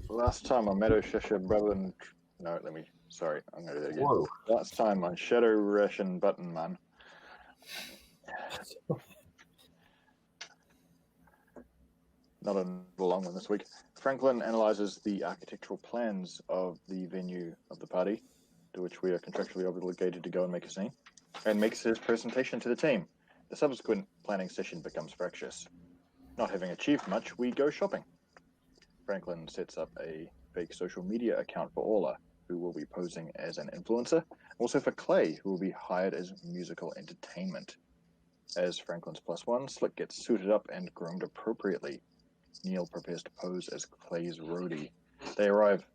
Last time on Meadow Shesha Brother. No, Sorry, I'm going to do that again. Whoa. Last time on Shadowrun Buttonman. Not a long one this week. Franklin analyzes the architectural plans of the venue of the party, to which we are contractually obligated to go and make a scene, and makes his presentation to the team. The subsequent planning session becomes fractious. Not having achieved much, we go shopping. Franklin sets up a fake social media account for Orla, who will be posing as an influencer, also for Clay, who will be hired as musical entertainment. As Franklin's +1, Slick gets suited up and groomed appropriately. Neil prepares to pose as Clay's roadie. They arrive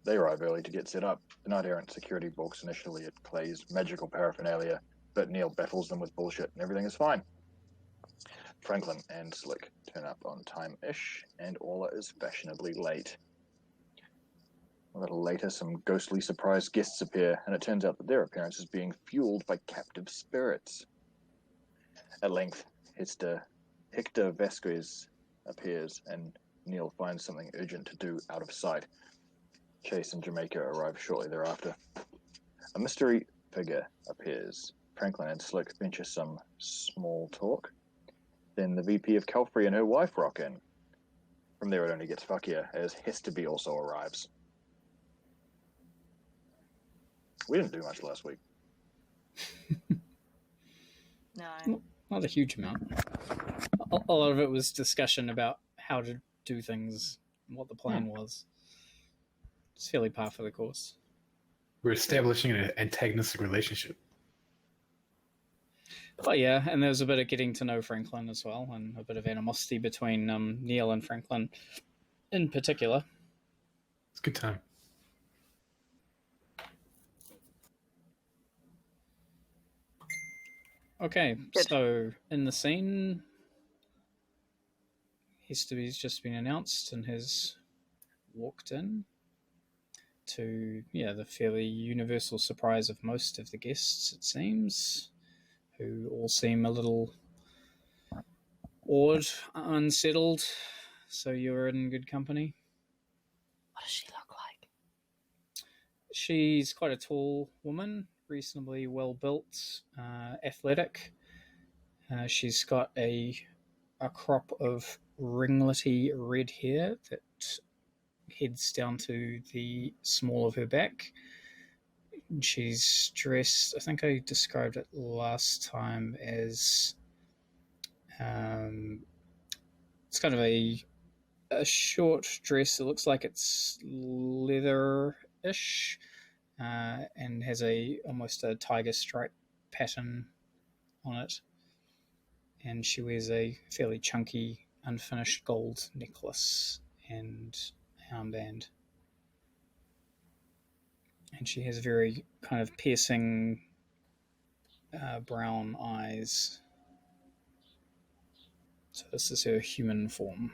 early to get set up. The Knight Errant security balks initially at Clay's magical paraphernalia, but Neil battles them with bullshit and everything is fine. Franklin and Slick turn up on time-ish, and Orla is fashionably late. A little later, some ghostly surprise guests appear, and it turns out that their appearance is being fueled by captive spirits. At length, Hector Vasquez appears, and Neil finds something urgent to do out of sight. Chase and Jamaica arrive shortly thereafter. A mystery figure appears. Franklin and Slick venture some small talk. Then the VP of Calfrey and her wife rock in. From there it only gets fuckier, as Hesterby also arrives. We didn't do much last week. No. Not a huge amount. A lot of it was discussion about how to do things and what the plan was. It's fairly par for the course. We're establishing an antagonistic relationship. But yeah, and there was a bit of getting to know Franklin as well, and a bit of animosity between Neil and Franklin in particular. It's a good time. Okay, Good. so in the scene, Hesterby's just been announced and has walked in to, the fairly universal surprise of most of the guests, it seems, who all seem a little awed, unsettled, so you're in good company. What does she look like? She's quite a tall woman, reasonably well built, athletic. She's got a crop of ringlety red hair that heads down to the small of her back. She's dressed, I think I described it last time as it's kind of a short dress. It looks like it's leather-ish, and has almost a tiger stripe pattern on it. And she wears a fairly chunky, unfinished gold necklace and armband. And she has very kind of piercing brown eyes. So this is her human form.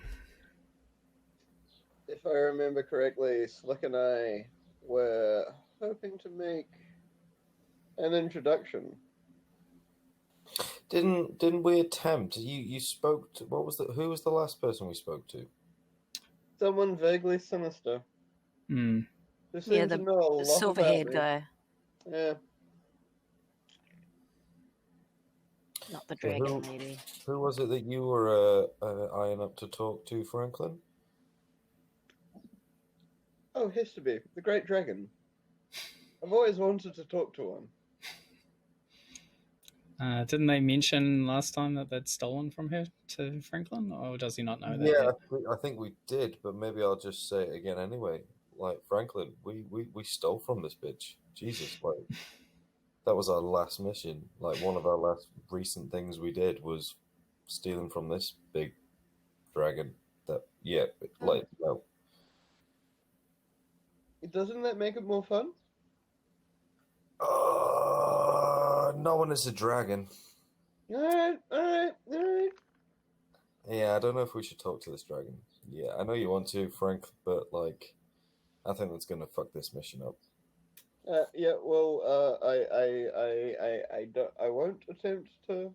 If I remember correctly, Slick and I were hoping to make an introduction. Didn't we attempt? You spoke to who was the last person we spoke to? Someone vaguely sinister. Hmm. Who seemed to know a lot silver-haired about me. guy, Yeah. not the dragon lady. Who was it that you were eyeing up to talk to, Franklin? Oh, Hesterby, the great dragon. I've always wanted to talk to one. Didn't they mention last time that they'd stolen from her to Franklin, or does he not know that? Yeah, yet? I think we did, but maybe I'll just say it again anyway. Like, Franklin, we stole from this bitch. Jesus, like, that was our last mission. Like, one of our last recent things we did was stealing from this big dragon. No. Doesn't that make it more fun? No one is a dragon. Alright. Yeah, I don't know if we should talk to this dragon. Yeah, I know you want to, Frank, but, like, I think that's going to fuck this mission up. I won't attempt to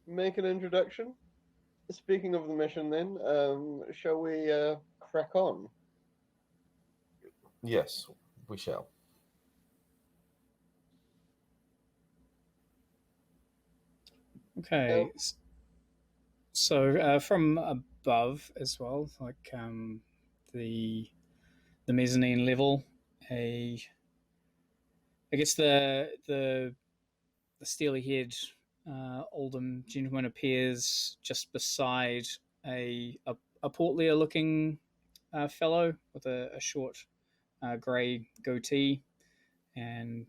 make an introduction. Speaking of the mission then, shall we crack on? Yes, we shall. Okay. So from above as well, like the mezzanine level, I guess the steely-haired Oldham gentleman appears just beside a portlier-looking fellow with a short grey goatee and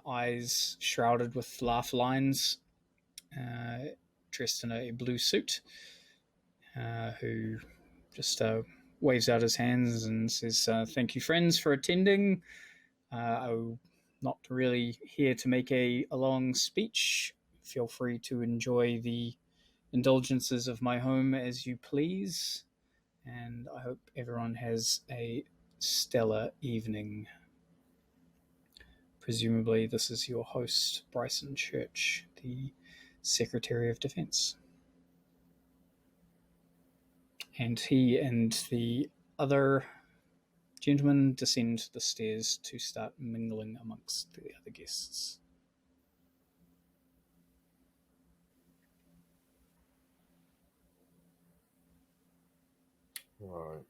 eyes shrouded with laugh lines, dressed in a blue suit, who just waves out his hands and says, "Thank you, friends, for attending. I'm not really here to make a long speech. Feel free to enjoy the indulgences of my home as you please, and I hope everyone has a stellar evening." Presumably, this is your host, Bryson Church, the Secretary of Defense. And he and the other gentlemen descend the stairs to start mingling amongst the other guests. Right.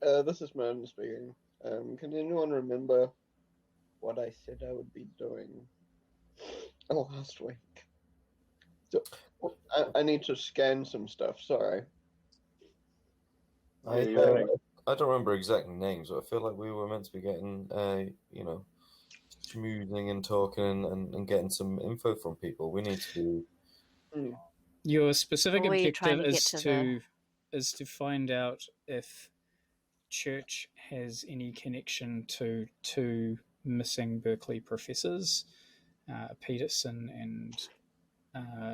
This is Merton speaking. Can anyone remember what I said I would be doing last week? So, I need to scan some stuff, sorry. I don't remember exact names, but I feel like we were meant to be getting, schmoozing and talking and getting some info from people. We need to be... Your specific Or are you objective trying to get is to find out if Church has any connection to two missing Berkeley professors, Peterson and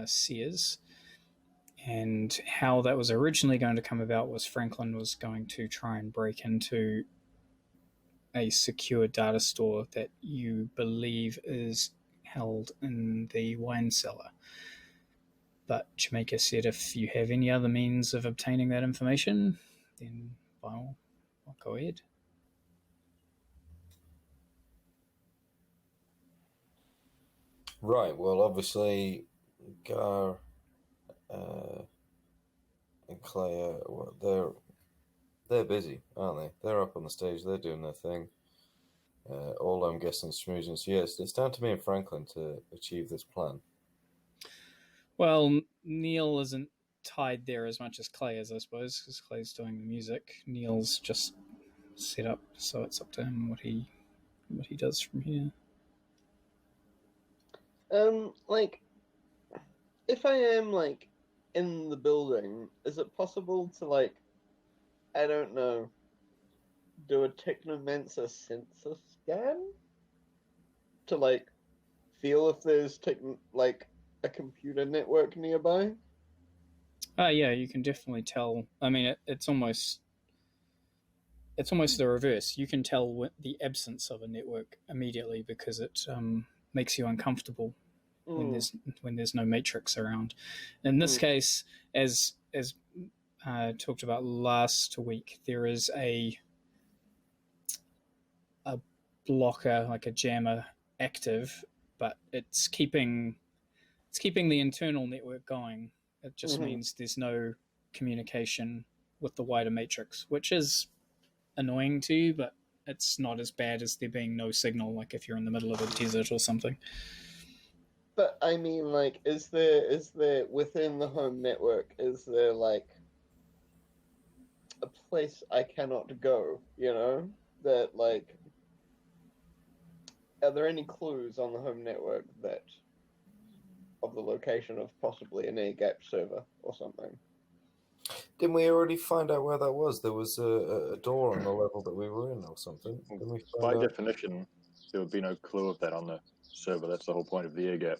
Sears. And how that was originally going to come about was Franklin was going to try and break into a secure data store that you believe is held in the wine cellar. But Jamaica said if you have any other means of obtaining that information, then I'll go ahead. Right, well, obviously, Gar and Claire, well, they're busy, aren't they? They're up on the stage, they're doing their thing. All I'm guessing schmoozing. So yes, it's down to me and Franklin to achieve this plan. Well, Neil isn't tied there as much as Clay is, I suppose, because Clay's doing the music. Neil's just set up, so it's up to him what he does from here. Like, if I am, like, in the building, is it possible to, like, I don't know, do a Technomancer sensor scan? To, like, feel if there's, like, a computer network nearby? Yeah, you can definitely tell. I mean, it's almost the reverse. You can tell the absence of a network immediately because it makes you uncomfortable when there's no matrix around. In this case, as talked about last week, there is a blocker, like a jammer, active, but it's keeping the internal network going. It just means there's no communication with the wider matrix, which is annoying to you, but it's not as bad as there being no signal, like if you're in the middle of a desert or something. But I mean, like, is there within the home network, is there, like, a place I cannot go, you know? That, like, are there any clues on the home network that of the location of possibly an air-gap server or something? Didn't we already find out where that was? There was a door on the level that we were in or something. Didn't we By find out? definition, there would be no clue of that on the server. That's the whole point of the air gap.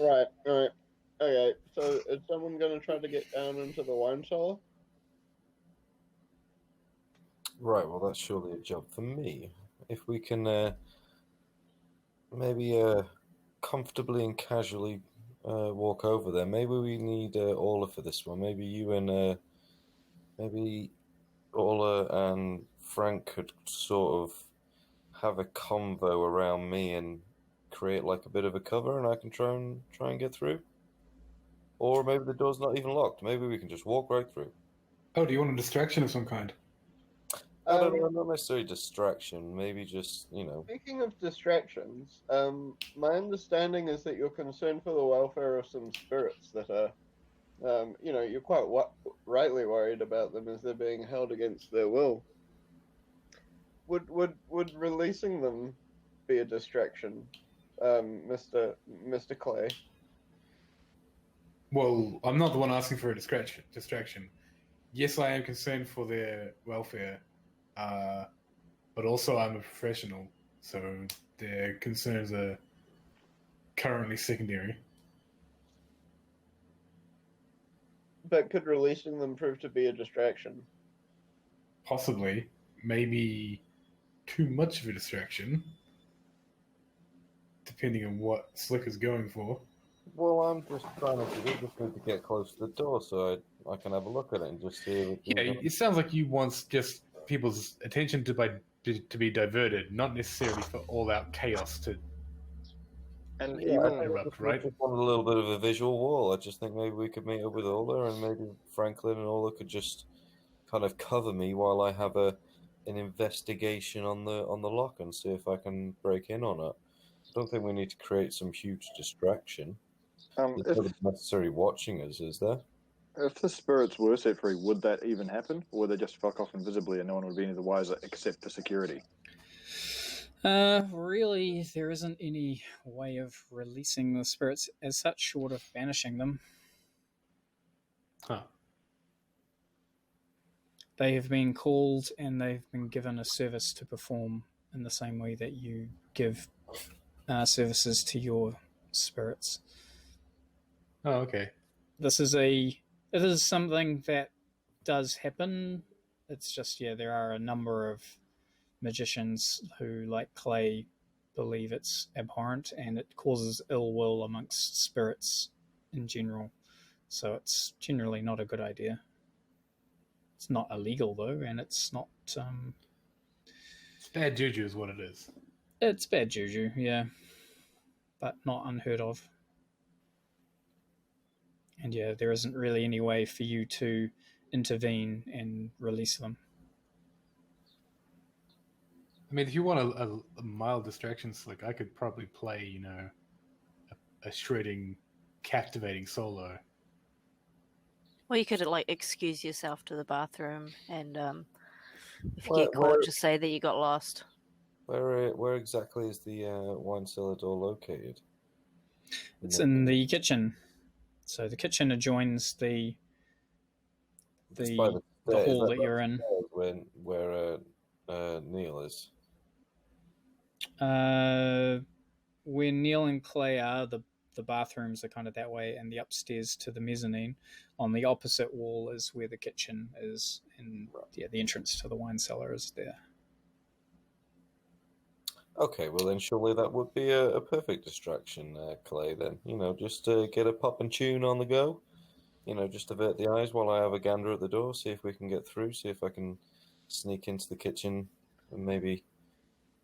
Right. Okay, so is someone going to try to get down into the wine cellar? Right, well, that's surely a job for me. If we can maybe comfortably and casually walk over there. Maybe we need Orla for this one. Maybe you and maybe Orla and Frank could sort of have a convo around me and create like a bit of a cover, and I can try and get through. Or maybe the door's not even locked. Maybe we can just walk right through. Oh, do you want a distraction of some kind? No, not necessarily distraction. Maybe just, Speaking of distractions, my understanding is that you're concerned for the welfare of some spirits that are, you're quite rightly worried about them as they're being held against their will. Would releasing them be a distraction, Mr. Clay? Well, I'm not the one asking for a distraction. Yes, I am concerned for their welfare, but also I'm a professional, so their concerns are currently secondary. But could releasing them prove to be a distraction? Possibly, maybe too much of a distraction, depending on what Slick is going for. Well, I'm just trying to just need to get close to the door so I can have a look at it and just see if Yeah, it sounds like you want just people's attention to be diverted, not necessarily for all-out chaos to And Yeah, even I erupt, right? just want a little bit of a visual wall. I just think maybe we could meet up with Ola, and maybe Franklin and Ola could just kind of cover me while I have an investigation on the lock and see if I can break in on it. I don't think we need to create some huge distraction. There's if, not necessarily watching us, is there? if the spirits were set free, would that even happen? Or would they just fuck off invisibly and no one would be any the wiser except for security? Really, there isn't any way of releasing the spirits as such, short of banishing them. Huh. They have been called and they've been given a service to perform in the same way that you give services to your spirits. Oh, okay. It is something that does happen. It's just, there are a number of magicians who, like Clay, believe it's abhorrent and it causes ill will amongst spirits in general. So it's generally not a good idea. It's not illegal though, and it's not. It's bad juju is what it is. It's bad juju, yeah, but not unheard of. And there isn't really any way for you to intervene and release them. I mean, if you want a mild distraction, Slick, I could probably play, a shredding, captivating solo. Well, you could excuse yourself to the bathroom, and if you Where- get caught, just say that you got lost. Where exactly is the wine cellar door located? It's in the kitchen. So the kitchen adjoins the It's by the stairs. hall Is that by you're in. stairs where Neil is. Where Neil and Clay are, the bathrooms are kind of that way, and the upstairs to the mezzanine. On the opposite wall is where the kitchen is, and the entrance to the wine cellar is there. Okay, well then surely that would be a perfect distraction, Clay, then. Just get a pop and tune on the go. Just avert the eyes while I have a gander at the door, see if we can get through, see if I can sneak into the kitchen and maybe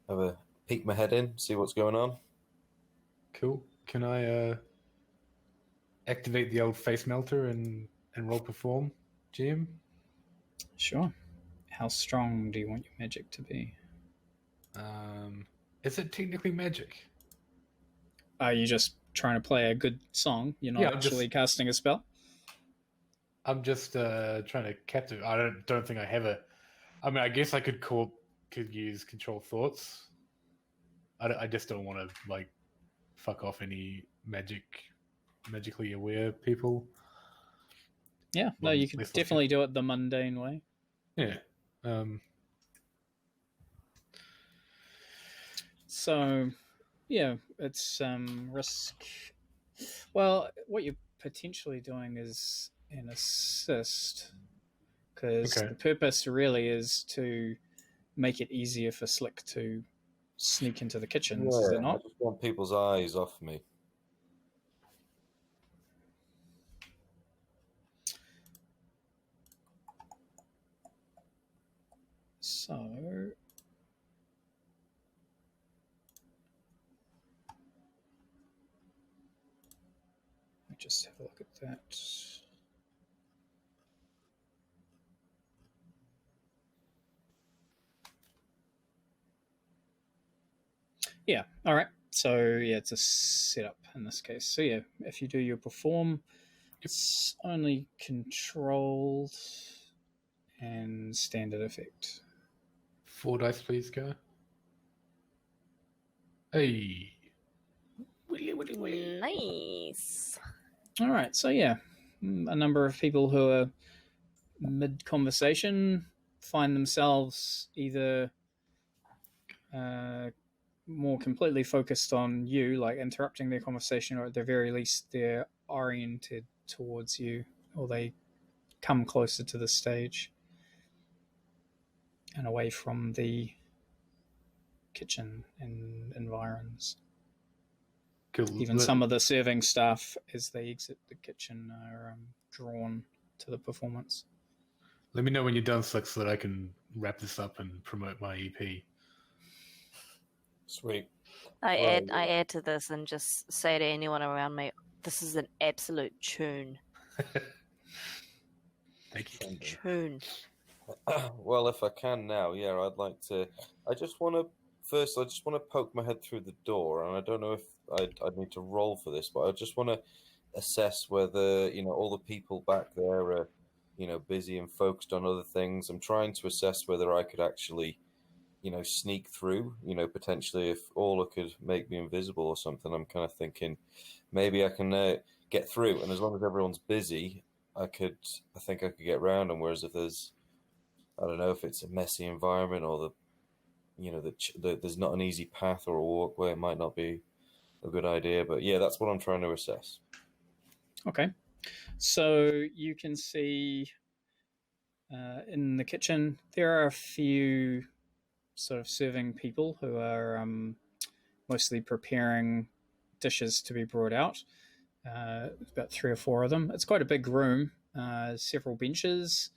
have a peek my head in, see what's going on. Cool. Can I activate the old face melter and roll perform, GM? Sure. How strong do you want your magic to be? Is it technically magic? Are you just trying to play a good song? You're not Yeah, I'm actually casting a spell? I'm just trying to captivate. I don't think I have a. I mean, I guess I could use control thoughts. I just don't want to fuck off any magically aware people. Yeah, no, you could definitely do it the mundane way. Yeah. So, it's risk. Well, what you're potentially doing is an assist, because the purpose really is to make it easier for Slick to sneak into the kitchens, is it not? I just want people's eyes off me. So let me just have a look at that. Yeah, all right. So yeah, it's a setup in this case. So yeah, if you do your perform, it's only controlled and standard effect. 4 dice, please, go. Hey. Nice. All right. So yeah, a number of people who are mid-conversation find themselves either more completely focused on you, like interrupting their conversation, or at the very least they're oriented towards you, or they come closer to the stage and away from the kitchen and environs. Cool. Even some of the serving staff, as they exit the kitchen, are drawn to the performance. Let me know when you're done, Slick, so that I can wrap this up and promote my EP. Sweet. I Well, add to this and just say to anyone around me, this is an absolute tune. Thank you. Tune. Well, if I can now, yeah, I'd like to. I just want to poke my head through the door, and I don't know if I'd need to roll for this, but I just want to assess whether all the people back there are busy and focused on other things. I'm trying to assess whether I could actually sneak through, potentially if Orla could make me invisible or something. I'm kind of thinking maybe I can get through, and as long as everyone's busy, I think I could get around them. Whereas if I don't know if it's a messy environment or there's not an easy path or a walkway, it might not be a good idea. But yeah, that's what I'm trying to assess. Okay. So you can see in the kitchen, there are a few sort of serving people who are mostly preparing dishes to be brought out. About 3 or 4 of them. It's quite a big room, several benches.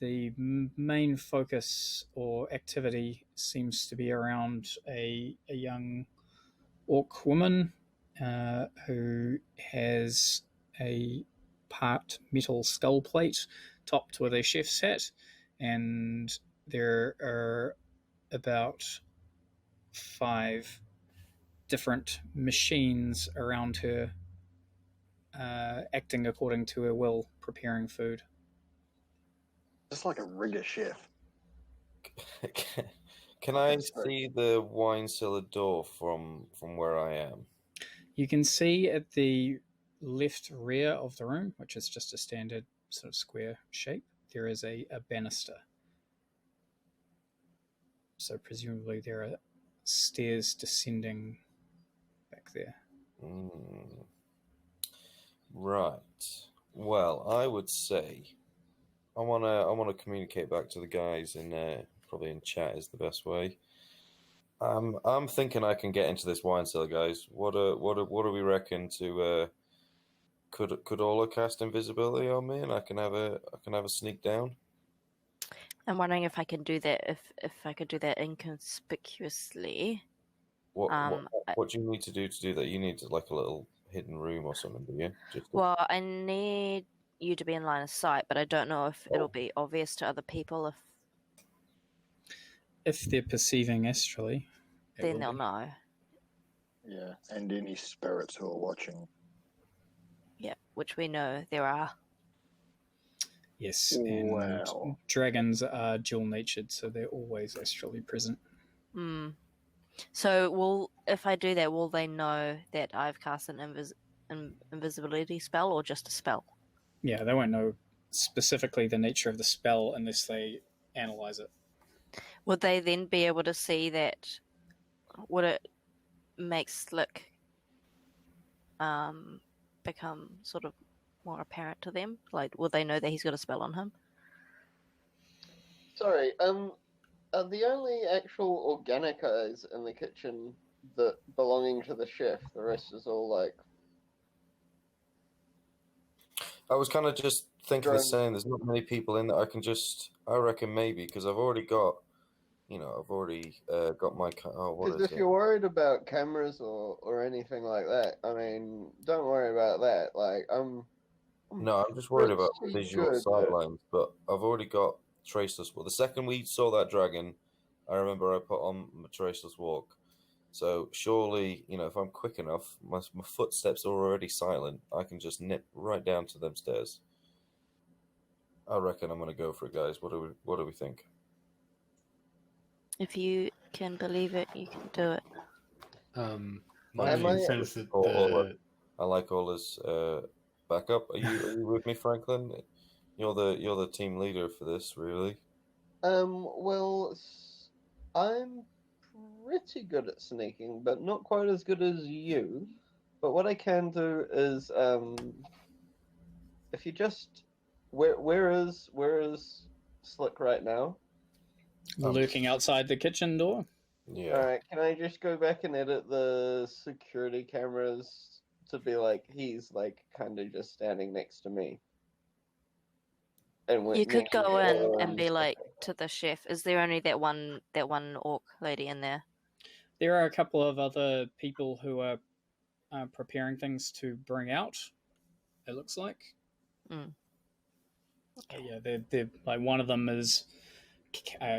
The main focus or activity seems to be around a young orc woman who has a part metal skull plate topped with a chef's hat, and there are about 5 different machines around her, acting according to her will, preparing food. Just like a rigger chef. Can I see the wine cellar door from where I am? You can see at the left rear of the room, which is just a standard sort of square shape, there is a banister. So presumably there are stairs descending back there. Right. Well, I would say I wanna communicate back to the guys in probably in chat is the best way. I'm thinking I can get into this wine cellar, guys. What do we reckon to could Ola cast invisibility on me and I can have a sneak down? I'm wondering if I can do that. If I could do that inconspicuously. What do you need to do that? You need like a little hidden room or something, do you? Well, I need you to be in line of sight, but I don't know if it'll be obvious to other people. If they're perceiving astrally, then they'll know. Yeah, and any spirits who are watching. Yeah, which we know there are. Yes, and wow. Dragons are dual-natured, so they're always astrally present. So, if I do that, will they know that I've cast an invisibility spell or just a spell? Yeah, they won't know specifically the nature of the spell unless they analyze it. Would they then be able to see that? Would it make Slick become sort of more apparent to them? Like, will they know that he's got a spell on him? Sorry, are the only actual organic eyes in the kitchen that belonging to the chef? The rest is all like. I was kind of just thinking the same. There's not many people in that I reckon maybe because I've already got I've already got my. What Because is if it? you're worried about cameras or anything like that, I mean, don't worry about that. Like, No, I'm just worried about pretty visual good. sightlines, but I've already got traceless. Well, the second we saw that dragon, I remember I put on my traceless walk. So surely, if I'm quick enough, my footsteps are already silent. I can just nip right down to them stairs. I reckon I'm going to go for it, guys. What do we think? If you can believe it, you can do it. My Am I- concern is that I like Ola's backup. Are you with me, Franklin? You're the team leader for this, really. Well, I'm pretty good at sneaking, but not quite as good as you. But what I can do is, if you just, where is Slick right now? Lurking outside the kitchen door. Yeah. All right, can I just go back and edit the security cameras to be like he's like kind of just standing next to me? And You could go in making and be like to the chef. Is there only that one orc lady in there? There are a couple of other people who are preparing things to bring out. It looks like. Yeah, they're like one of them is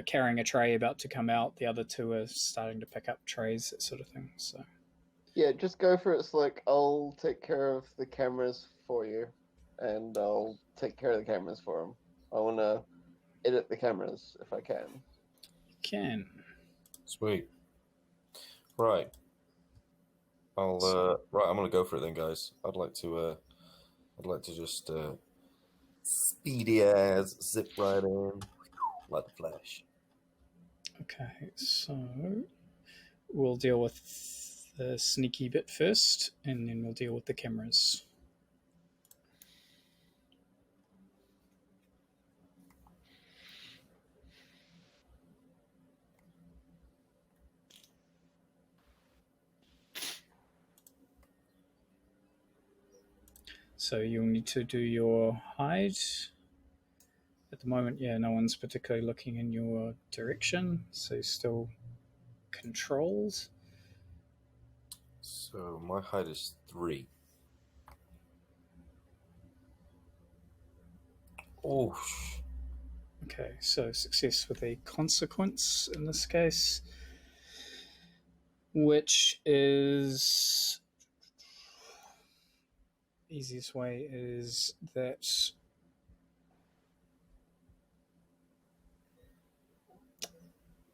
carrying a tray about to come out. The other two are starting to pick up trays, that sort of thing. So Yeah, just go for it, Slick. I'll take care of the cameras for you, and I'll take care of the cameras for him. I want to edit the cameras if I can. you can. Sweet. Right. I'm gonna go for it then, guys. I'd like to just speedy as zip right in like the Flash. Okay, so we'll deal with the sneaky bit first, and then we'll deal with the cameras. So you'll need to do your hide. At the moment, yeah, no one's particularly looking in your direction, so still controlled. So my height is 3. Oh. Okay, so success with a consequence in this case, which is easiest way is that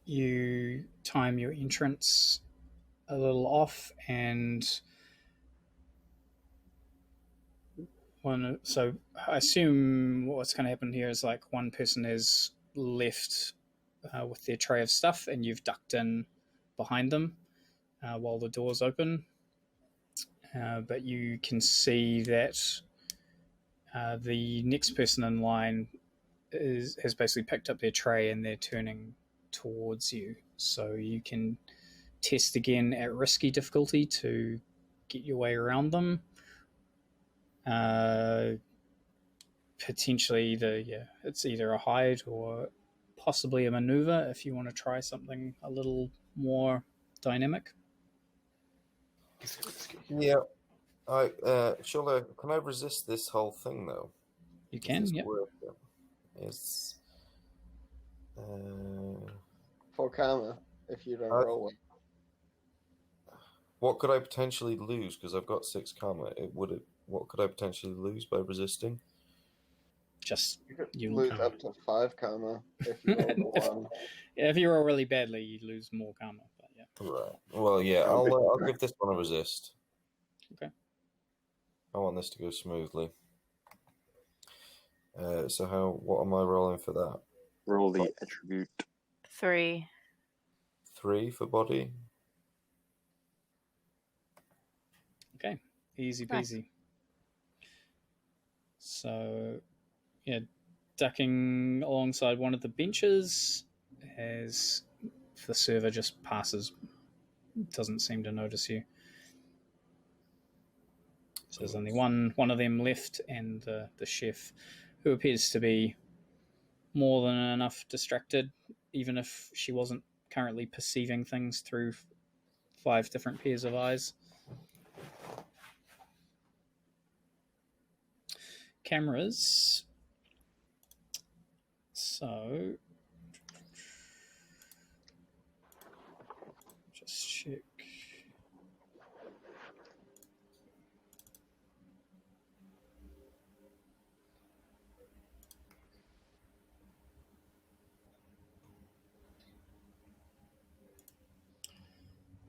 you time your entrance a little off, and so I assume what's going to happen here is like one person is left with their tray of stuff, and you've ducked in behind them while the door's open. But you can see that the next person in line has basically picked up their tray and they're turning towards you. So you can test again at risky difficulty to get your way around them. Potentially it's either a hide or possibly a maneuver if you want to try something a little more dynamic. Yeah. Can I resist this whole thing though? You can, yeah. It's 4 karma if you don't roll one. What could I potentially lose? Because I've got 6 karma. What could I potentially lose by resisting? Just you lose up to 5 karma if you roll one. If you roll really badly, you lose more karma. But yeah. Right. Well, yeah. I'll give this one a resist. Okay. I want this to go smoothly. So what am I rolling for that? Roll the attribute. 3. 3 for body. Okay. Easy peasy. Nice. So, yeah, ducking alongside one of the benches as the server just passes, doesn't seem to notice you. So there's only one of them left, and the chef, who appears to be more than enough distracted, even if she wasn't currently perceiving things through 5 different pairs of eyes. Cameras. So, just check.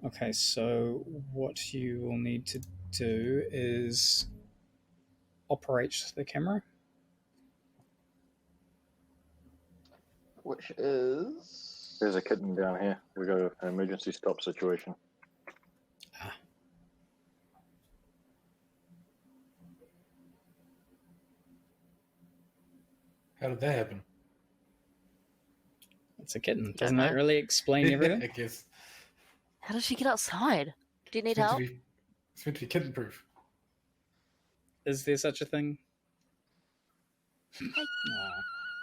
Okay, so what you will need to do is operate the camera. Which is... There's a kitten down here. We got an emergency stop situation. How did that happen? It's a kitten. Doesn't know. that really explain I everything? guess. How did she get outside? Do you need It's meant, help? to be, it's meant to be kitten proof. Is there such a thing?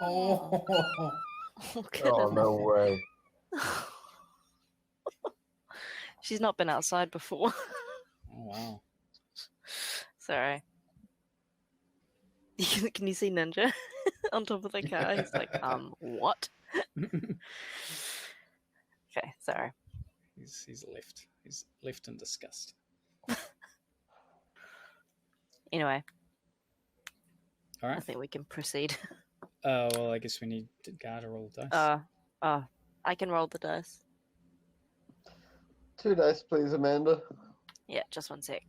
Aw. Oh, Oh, Oh, no way. She's not been outside before. Oh, wow. Sorry. Can you see Ninja on top of the car? He's like, what? Okay, sorry. He's left. He's left in disgust. Anyway, All I right. think we can proceed. Well, I guess we need Gar to roll dice. I can roll the dice. 2 dice, please, Amanda. Yeah, just one sec.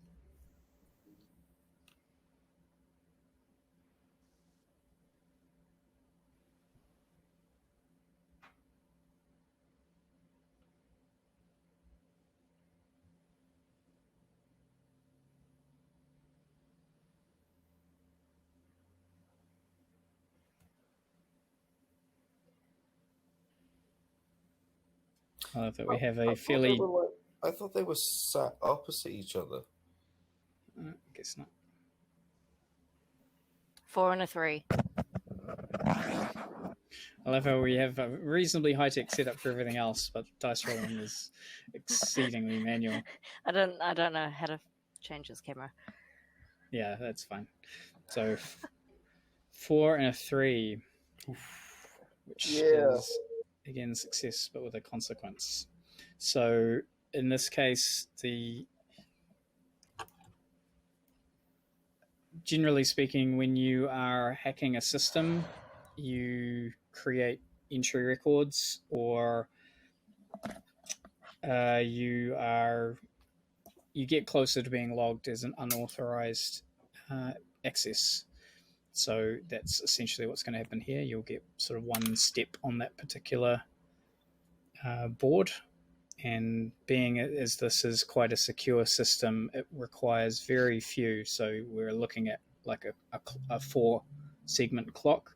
I love that we have I a thought fairly. I thought they were sat opposite each other. I guess not. 4 and a 3. I love how we have a reasonably high-tech setup for everything else, but dice rolling is exceedingly manual. I don't know how to change this camera. Yeah, that's fine. So 4 and a 3, which Yeah. is again success, but with a consequence. So in this case, generally speaking, when you are hacking a system, you create entry records, or you get closer to being logged as an unauthorized access. So that's essentially what's going to happen here. You'll get sort of one step on that particular board, and being as this is quite a secure system, it requires very few. So we're looking at like a 4-segment clock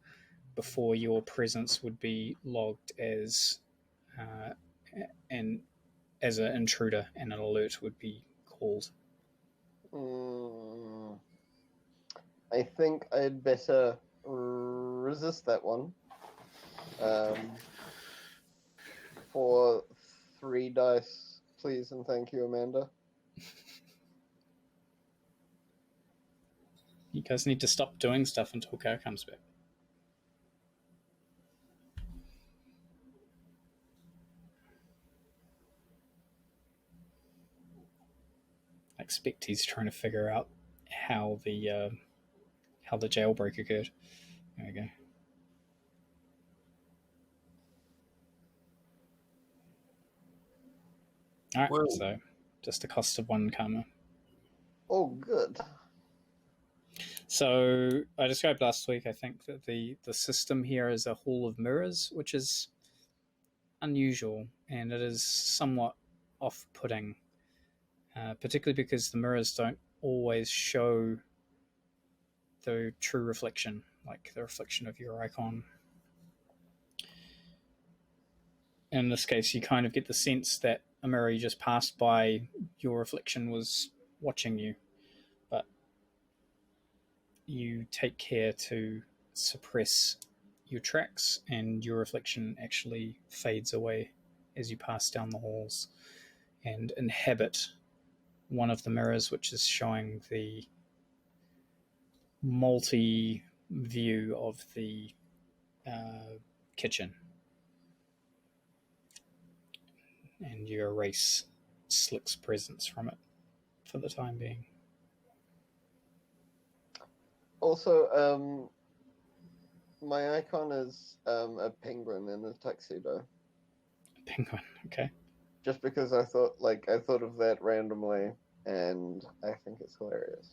before your presence would be logged as an intruder, and an alert would be called. I think I'd better resist that one. For 3 dice, please, and thank you, Amanda. You guys need to stop doing stuff until Gar comes back. I expect he's trying to figure out how the jailbreak occurred. There we go. All right, Whoa. so just the cost of 1 karma. Oh, good. So I described last week, I think, that the system here is a hall of mirrors, which is unusual, and it is somewhat off-putting, particularly because the mirrors don't always show the true reflection, like the reflection of your icon. In this case, you kind of get the sense that a mirror you just passed by, your reflection was watching you, but you take care to suppress your tracks, and your reflection actually fades away as you pass down the halls and inhabit one of the mirrors, which is showing the multi-view of the kitchen. And you erase Slick's presence from it for the time being. Also, my icon is a penguin in a tuxedo. Penguin, okay. Just because I thought of that randomly, and I think it's hilarious.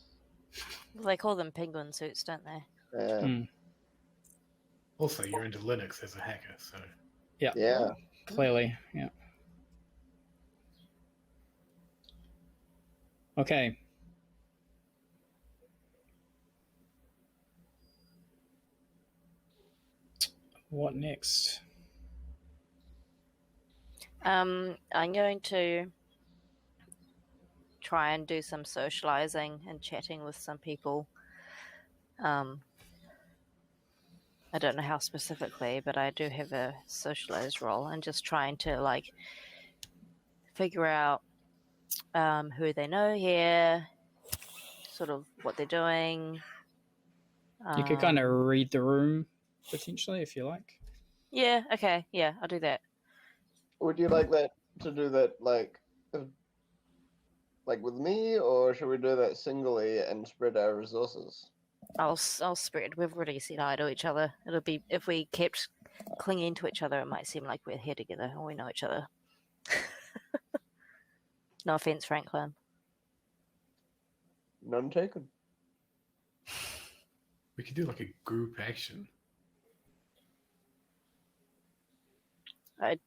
Well, they call them penguin suits, don't they? Also, you're into Linux as a hacker, so Yeah. Clearly, yeah. Okay. What next? I'm going to try and do some socializing and chatting with some people. I don't know how specifically, but I do have a socialized role, and just trying to figure out who they know here, sort of what they're doing. You could kind of read the room, potentially, if you like. Yeah, okay, yeah, I'll do that. Would you like that to do that like with me, or should we do that singly and spread our resources? I'll spread. We've already said hi to each other. It'll be, if we kept clinging to each other, it might seem like we're here together and we know each other. No offense, Franklin. None taken. we could do like a group action. I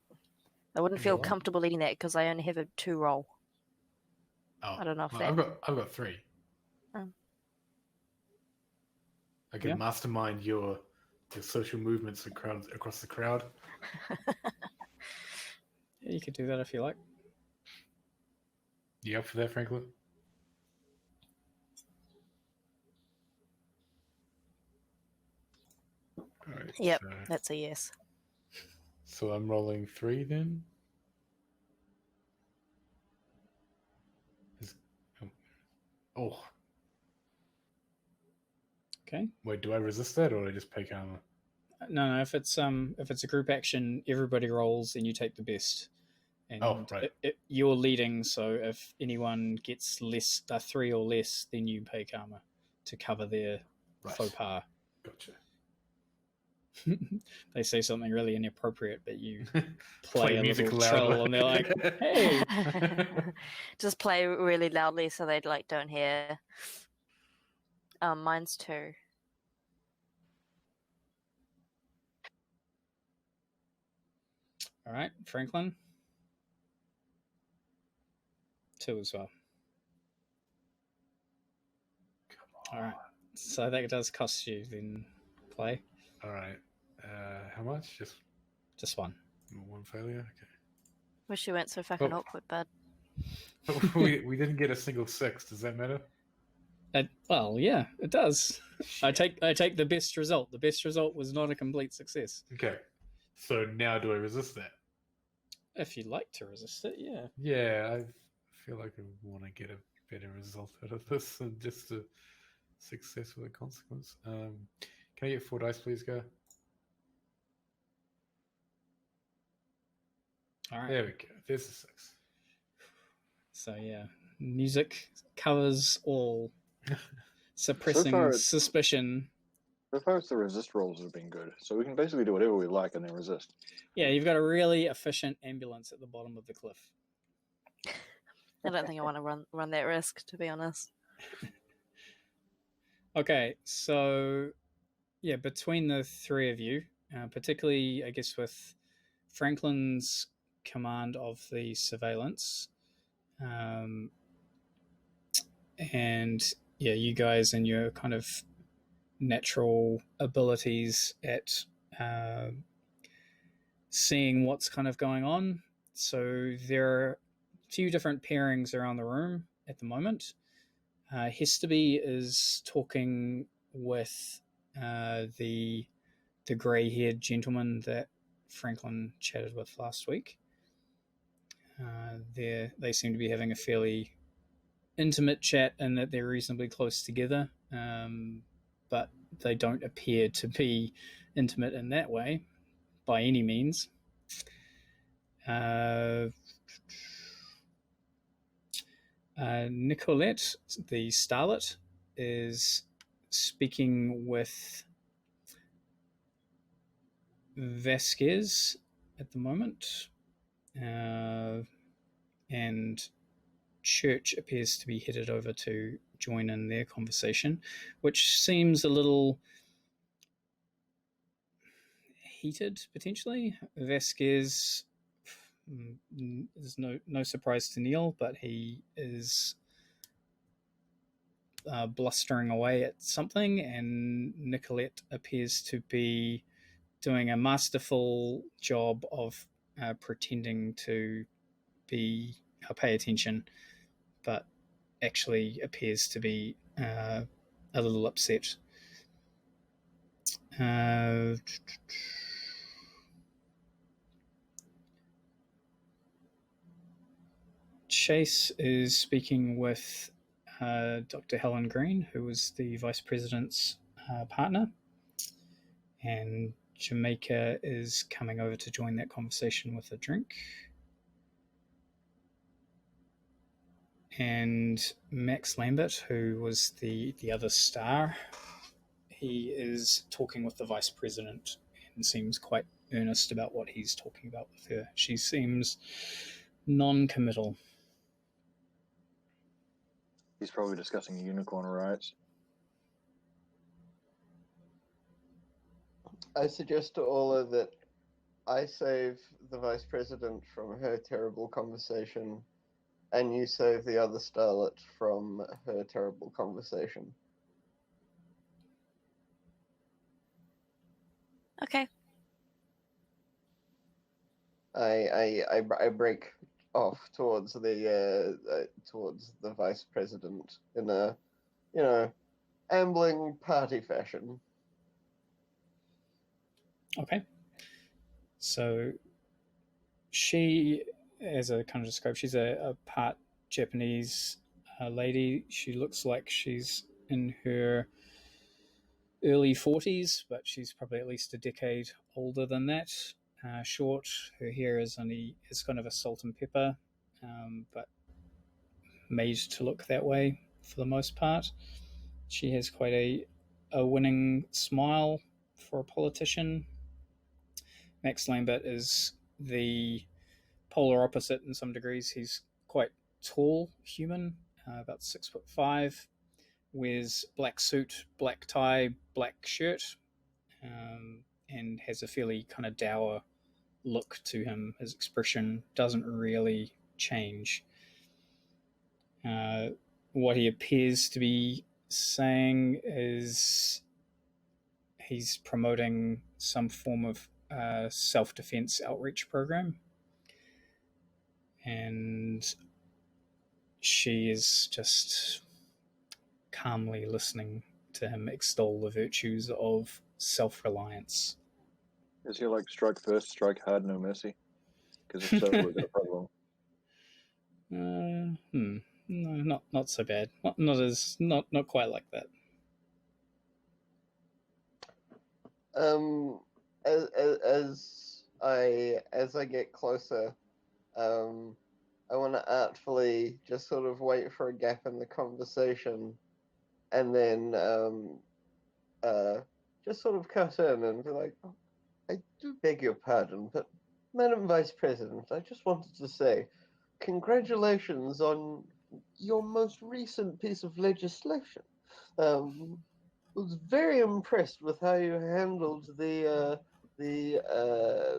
wouldn't feel comfortable leading that because I only have a 2 roll. Oh, I don't know if I've got 3. I can mastermind your social movements across the crowd. Yeah, you could do that if you like. You up for that, Franklin? All right, Yep, that's a yes. So I'm rolling 3 then. Oh. Okay. Wait, do I resist that, or do I just pay armor? No. If it's a group action, everybody rolls and you take the best. And right. You're leading, so if anyone gets less 3 or less, then you pay karma to cover their faux pas. Gotcha. They say something really inappropriate, but you play a music little loud. troll, and they're like, "Hey!" Just play really loudly so they don't hear. Mine's 2. All right, Franklin. 2 as well. All right. So I think it does cost you then play. All right. How much? Just 1. 1 failure. Okay. Wish you weren't so fucking awkward, bud. we didn't get a single 6. Does that matter? Well, yeah, it does. I take the best result. The best result was not a complete success. Okay. So now do I resist that? If you'd like to resist it, yeah. Yeah, I feel like I want to get a better result out of this than just a success with a consequence. Can I get 4 dice, please, go? All right. There we go. There's a 6. So yeah, music covers all, suppressing So far, suspicion. So far as the resist rolls have been good, so we can basically do whatever we like and then resist. Yeah, you've got a really efficient ambulance at the bottom of the cliff. I don't think I want to run that risk, to be honest. Okay, so yeah, between the 3 of you, particularly, I guess, with Franklin's command of the surveillance, and yeah, you guys and your kind of natural abilities at seeing what's kind of going on. So there are a few different pairings around the room at the moment. Hestaby is talking with the grey-haired gentleman that Franklin chatted with last week. They seem to be having a fairly intimate chat in that they're reasonably close together, but they don't appear to be intimate in that way by any means. Nicolette, the starlet, is speaking with Vasquez at the moment, and Church appears to be headed over to join in their conversation, which seems a little heated potentially. Vasquez is no surprise to Neil, but he is blustering away at something, and Nicolette appears to be doing a masterful job of pretending to pay attention, but actually appears to be a little upset. Chase is speaking with Dr. Helen Green, who was the Vice President's partner, and Jamaica is coming over to join that conversation with a drink. And Max Lambert, who was the other star, he is talking with the Vice President and seems quite earnest about what he's talking about with her. She seems non-committal. He's probably discussing unicorn riots. I suggest to Ola that I save the Vice President from her terrible conversation, and you save the other starlet from her terrible conversation. Okay. I break off towards the Vice President in a, ambling party fashion. Okay. So she, as a kind of describe, she's a part Japanese lady. She looks like she's in her early 40s, but she's probably at least a decade older than that. Short. Her hair is kind of a salt and pepper, but made to look that way for the most part. She has quite a winning smile for a politician. Max Lambert is the polar opposite in some degrees. He's quite tall human, about 6'5", wears black suit, black tie, black shirt, and has a fairly kind of dour look to him. His expression doesn't really change. What he appears to be saying is he's promoting some form of self-defense outreach program, and she is just calmly listening to him extol the virtues of self-reliance. Is he like strike first, strike hard, no mercy? Because if so, we've got a problem. No, not so bad. Not quite like that. As I get closer, I want to artfully just sort of wait for a gap in the conversation, and then just sort of cut in and be like, oh, I do beg your pardon, but Madam Vice President, I just wanted to say congratulations on your most recent piece of legislation. Was very impressed with how you handled the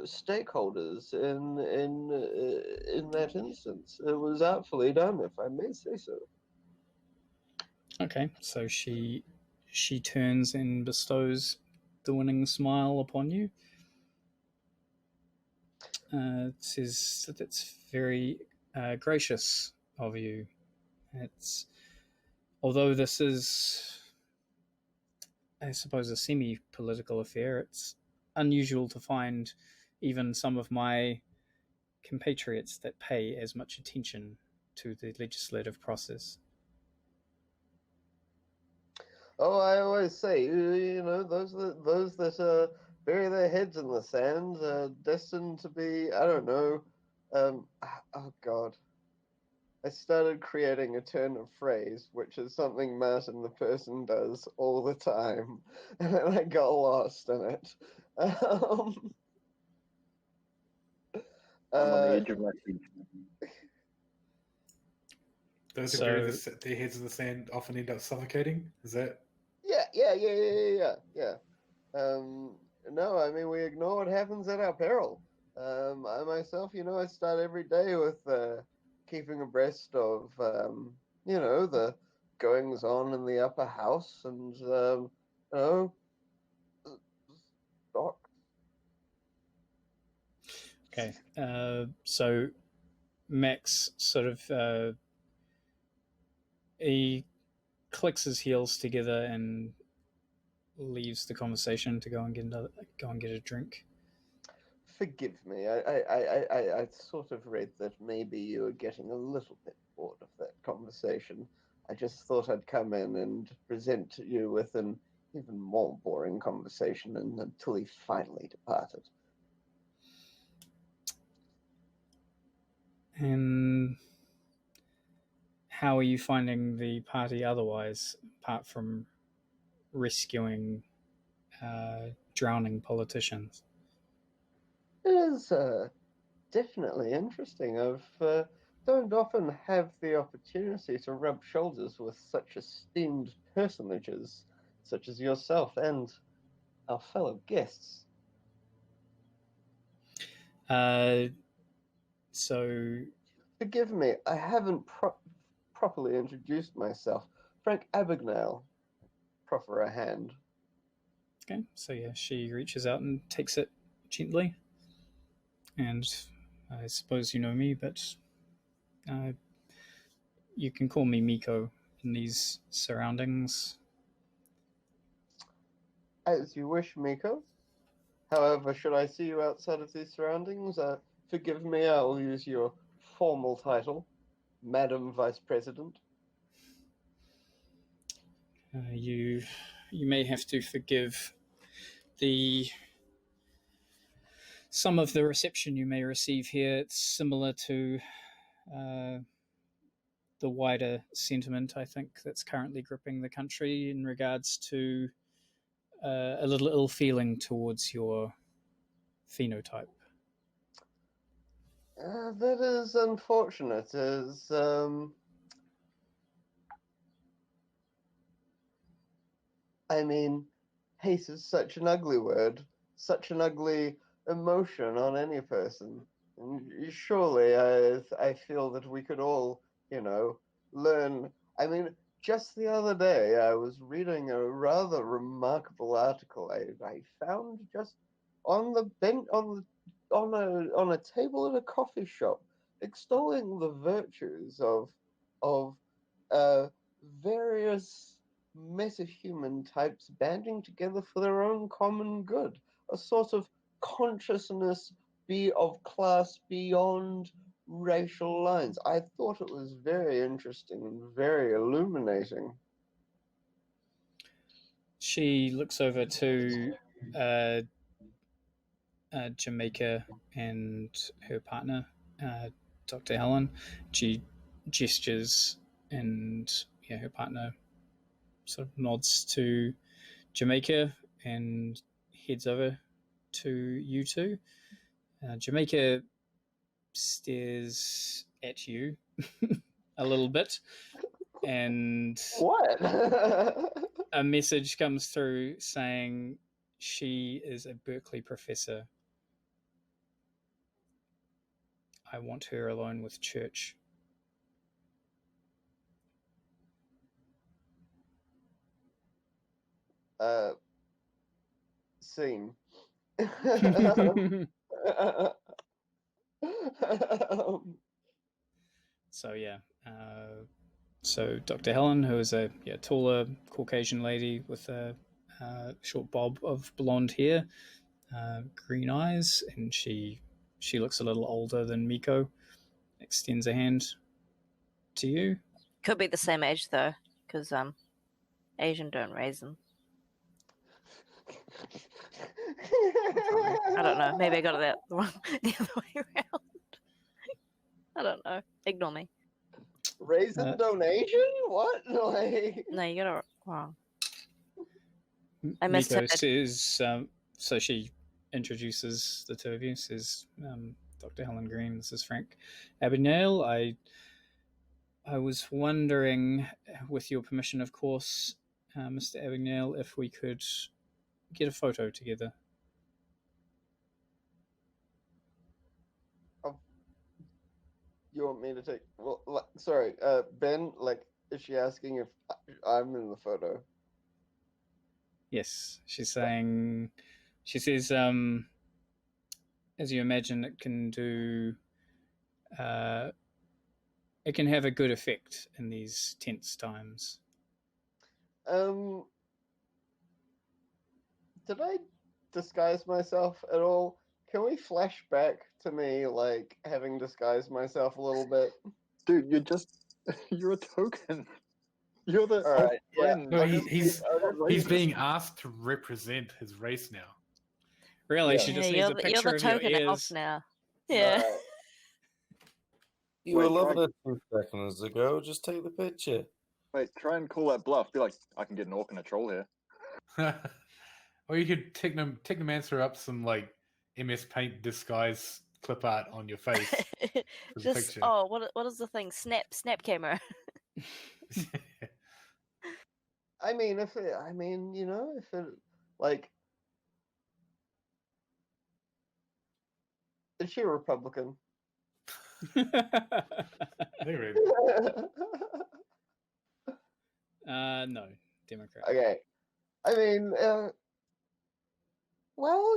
stakeholders in that instance. It was artfully done, if I may say so. Okay, so she turns and bestows the winning smile upon you. Says that it's very gracious of you. Although this is, I suppose, a semi-political affair, it's unusual to find even some of my compatriots that pay as much attention to the legislative process. Oh, I always say, those that bury their heads in the sand are destined to be, I don't know, oh God. I started creating a turn of phrase, which is something Martin the person does all the time, and then I got lost in it. I'm on the edge of my seat. Those who So- bury their heads in the sand often end up suffocating. Is that? Yeah. No, I mean, we ignore what happens at our peril. I myself, I start every day with keeping abreast of, the goings on in the upper house and, stock. Okay, so Max sort of he clicks his heels together and leaves the conversation to go and get a drink. Forgive me. I sort of read that maybe you were getting a little bit bored of that conversation. I just thought I'd come in and present you with an even more boring conversation until he finally departed. And how are you finding the party otherwise, apart from rescuing drowning politicians? It is definitely interesting. I've don't often have the opportunity to rub shoulders with such esteemed personages such as yourself and our fellow guests. So Forgive me, I haven't properly introduced myself. Frank Abagnale, proffer a hand. okay, so yeah, she reaches out and takes it gently. And I suppose you know me, but you can call me Miko in these surroundings. As you wish, Miko. However, should I see you outside of these surroundings, forgive me, I'll use your formal title, Madam Vice President. You may have to forgive some of the reception you may receive here. It's similar to the wider sentiment, I think, that's currently gripping the country in regards to a little ill feeling towards your phenotype. That is unfortunate, as I mean, hate is such an ugly word, such an ugly emotion on any person. And surely, I feel that we could all, learn. I mean, just the other day, I was reading a rather remarkable article I found just on the bench on a table at a coffee shop, extolling the virtues of various metahuman types banding together for their own common good, a sort of consciousness of class beyond racial lines. I thought it was very interesting and very illuminating. She looks over to Jamaica and her partner, Dr. Helen. She gestures, and her partner sort of nods to Jamaica and heads over to you two. Jamaica stares at you a little bit, and What? a message comes through saying she is a Berkeley professor. I want her alone with Church. Scene. So yeah, so Dr. Helen, who is a taller Caucasian lady with a short bob of blonde hair, green eyes, and she looks a little older than Miko. Extends a hand to you. Could be the same age though, because Asian don't raise them. I don't know. Maybe I got it the other way around. I don't know. Ignore me. Raisin donation? What? Like... No, you got it wrong. I missed Miko it. says, so she introduces the two of you, says, Dr. Helen Green, this is Frank Abagnale. I was wondering, with your permission, of course, Mr. Abagnale, if we could get a photo together. You want me to take... Well, sorry, Ben, like, is she asking if I'm in the photo? Yes, she's saying... She says, as you imagine, it can do... it can have a good effect in these tense times. Did I disguise myself at all? Can we flash back to me, like, having disguised myself a little bit? Dude, you're a token. You're the Alright, yeah. friend. No, he's racist. being asked to represent his race now. Really, Yeah. she just Yeah, needs a you're picture the of your token elf ears. now. Yeah. Alright. You Wait, were loving try- it 2 seconds ago. Just take the picture. Wait, try and call that bluff. Be like, I can get an orc and a troll here. Or you could technomancer up some like MS Paint disguise clip art on your face. For the Just picture. what is the thing? Snap camera. I mean, if it, like, is she a Republican? Anyway, No, Democrat. Okay. I mean, well,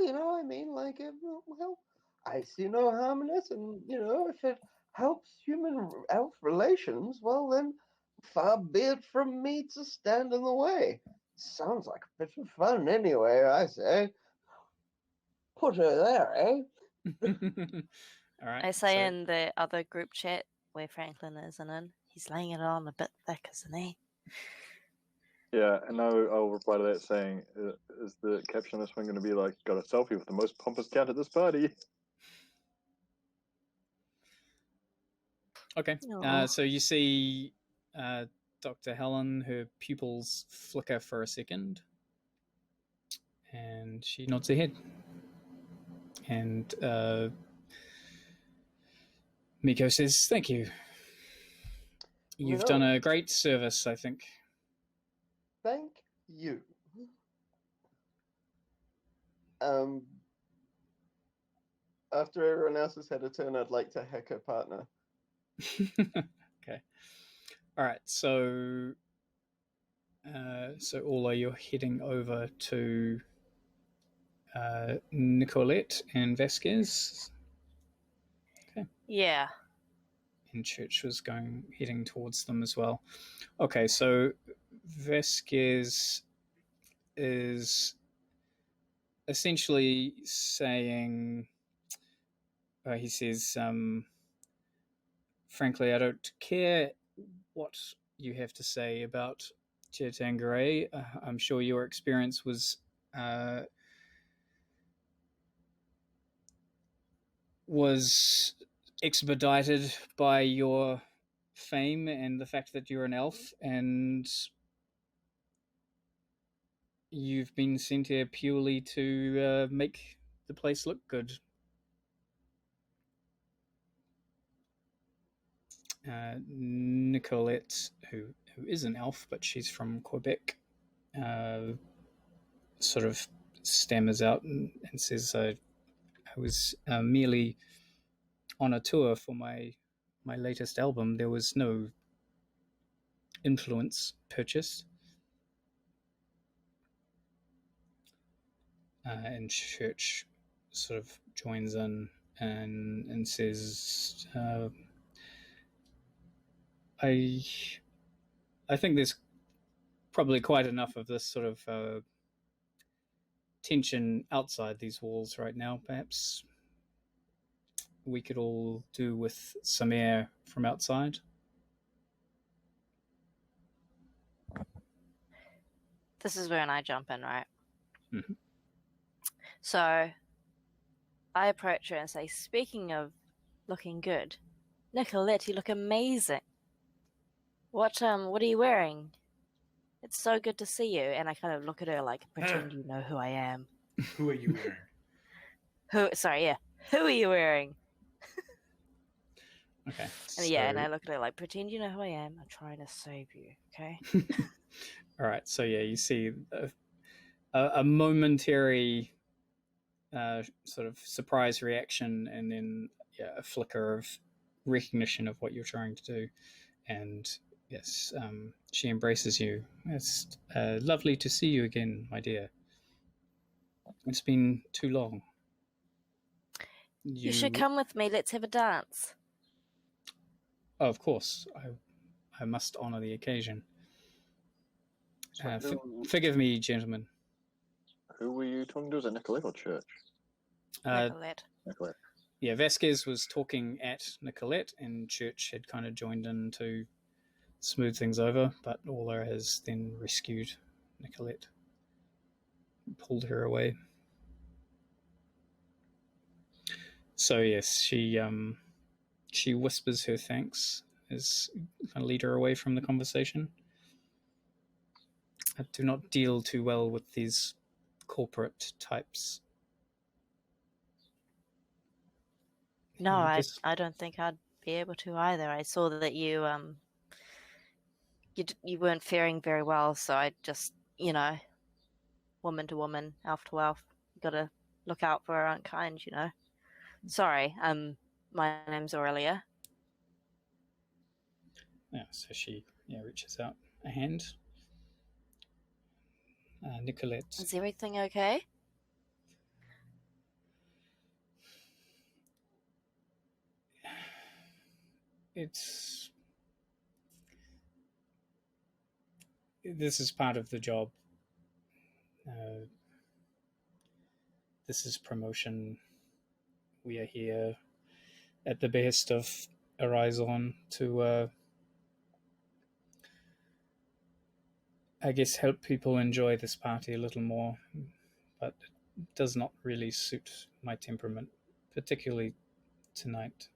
I see no harm in this, and, if it helps human-elf relations, well, then, far be it from me to stand in the way. Sounds like a bit of fun anyway, I say. Put her there, eh? All right. I say so- in the other group chat where Franklin isn't in, he's laying it on a bit thick, isn't he? Yeah, and I'll reply to that saying, is the caption on this one going to be like, got a selfie with the most pompous cat at this party? Okay. Aw. So you see Dr. Helen, her pupils flicker for a second, and she nods her head. And Miko says, "Thank you. You've done a great service, I think." Thank you. After everyone else has had a turn, I'd like to hack her partner. Okay. All right. So, Ola, you're heading over to Nicolette and Vasquez, Yeah. and Church was heading towards them as well. Okay, so Vasquez is essentially saying, he says, frankly, I don't care what you have to say about Tirtangere. I'm sure your experience was expedited by your fame and the fact that you're an elf, and you've been sent here purely to make the place look good. Nicolette, who is an elf, but she's from Quebec, sort of stammers out and says, I was merely on a tour for my latest album. There was no influence purchased. And Church sort of joins in and says, I think there's probably quite enough of this sort of tension outside these walls right now. Perhaps we could all do with some air from outside. This is when I jump in, right? Mhm. So I approach her and say, speaking of looking good, Nicolette, you look amazing. What are you wearing? It's so good to see you. And I kind of look at her like, pretend you know who I am. Who are you wearing? Who are you wearing? Okay. And I look at her like, pretend you know who I am. I'm trying to save you, okay? All right. So yeah, you see a momentary sort of surprise reaction, and then a flicker of recognition of what you're trying to do. And yes, she embraces you. It's lovely to see you again, my dear. It's been too long. You should come with me. Let's have a dance. Oh, of course. I must honor the occasion. Forgive me, gentlemen. Who were you talking to? Was it Nicolette or Church? Nicolette. Nicolette. Yeah, Vasquez was talking at Nicolette, and Church had kind of joined in to smooth things over, but Orla has then rescued Nicolette, pulled her away. So yes, she whispers her thanks as kind of lead her away from the conversation. I do not deal too well with these corporate types. No, I don't think I'd be able to either. I saw that you weren't faring very well, so I just, woman to woman, elf to elf, you gotta look out for our own kind, Sorry, my name's Aurelia. Yeah, so she reaches out a hand. Nicolette. Is everything okay? This is part of the job. This is promotion. We are here at the behest of Horizon to, I guess, help people enjoy this party a little more, but it does not really suit my temperament, particularly tonight.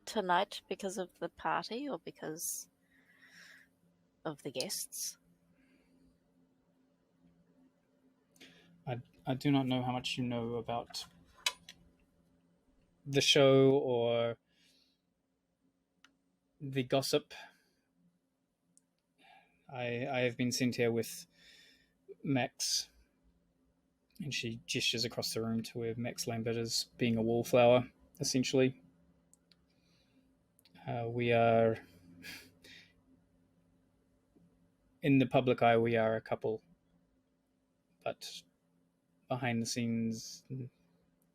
Tonight because of the party or because of the guests? I do not know how much you know about the show or the gossip. I have been sent here with Max, and she gestures across the room to where Max Lambert is being a wallflower, essentially. We are, in the public eye, we are a couple, but behind the scenes,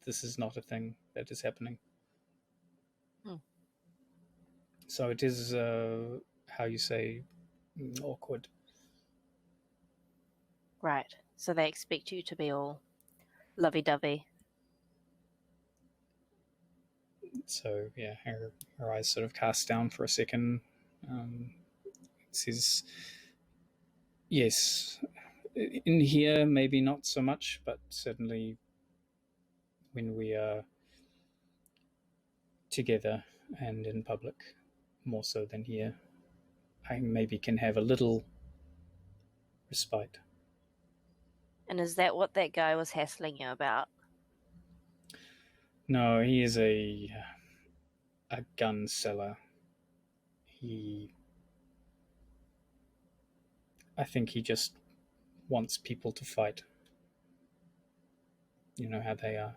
this is not a thing that is happening. So it is, how you say, awkward. Right. So they expect you to be all lovey-dovey. So yeah, her eyes sort of cast down for a second. Says, yes, in here maybe not so much, but certainly when we are together and in public, more so than here, I maybe can have a little respite. And is that what that guy was hassling you about? No, he is a gun seller. I think he just wants people to fight. You know how they are.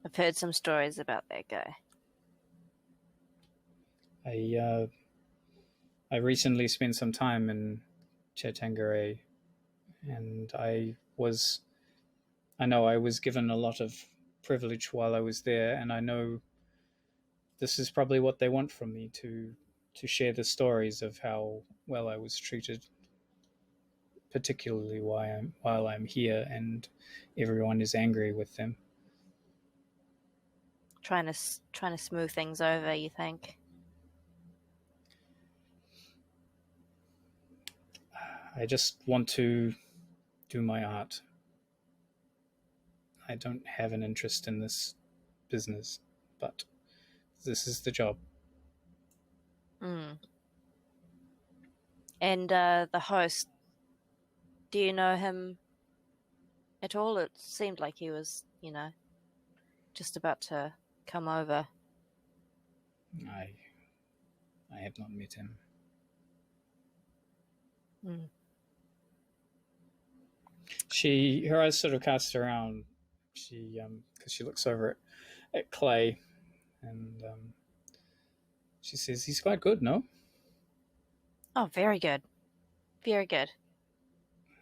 I've heard some stories about that guy. I recently spent some time in Chattanooga, and I know I was given a lot of privilege while I was there, and I know this is probably what they want from me, to share the stories of how well I was treated, particularly while I'm here and everyone is angry with them. Trying to smooth things over, you think? I just want to do my art. I don't have an interest in this business, but this is the job. Mm. And the host, do you know him at all? It seemed like he was, just about to come over. I have not met him. Mm. Her eyes sort of cast around. She because she looks over at Clay, and she says, "He's quite good, no?" Oh, very good. Very good.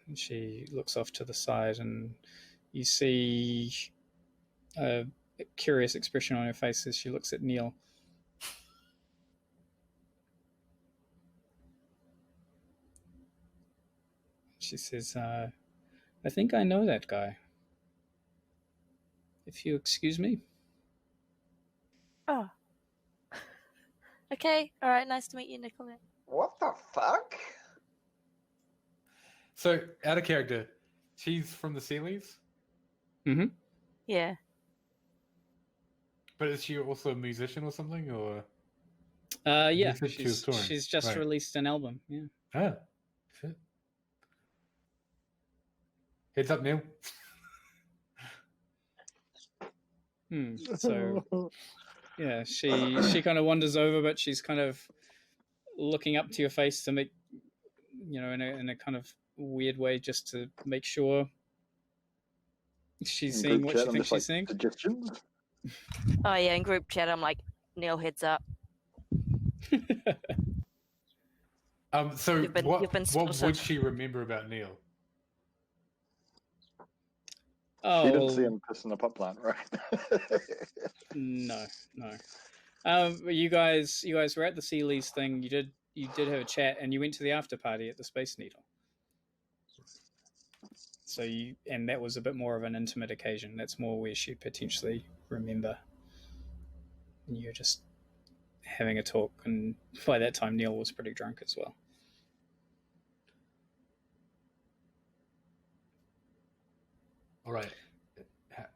And she looks off to the side, and you see a curious expression on her face as she looks at Neil. She says, "I think I know that guy. If you excuse me." Oh. Okay. All right. Nice to meet you, Nicolette. What the fuck? So, out of character, she's from the Sealies, Mm-hmm. Yeah. but is she also a musician or something? Or Yeah, You said she was touring. she's just Right. released an album. Yeah. ah, shit. Heads up, Neil. So yeah, she kind of wanders over, but she's kind of looking up to your face to make, in a kind of weird way, just to make sure she's seeing what she thinks she's seeing. Suggestions? Oh yeah. In group chat, I'm like, Neil, heads up. So You've been what spotted. would she remember about Neil? Oh, She didn't see him pissing the pot plant, right? no. You guys were at the Sealies thing. You did have a chat, and you went to the after party at the Space Needle. So and that was a bit more of an intimate occasion. That's more where she potentially remember. And you're just having a talk, and by that time Neil was pretty drunk as well. All right,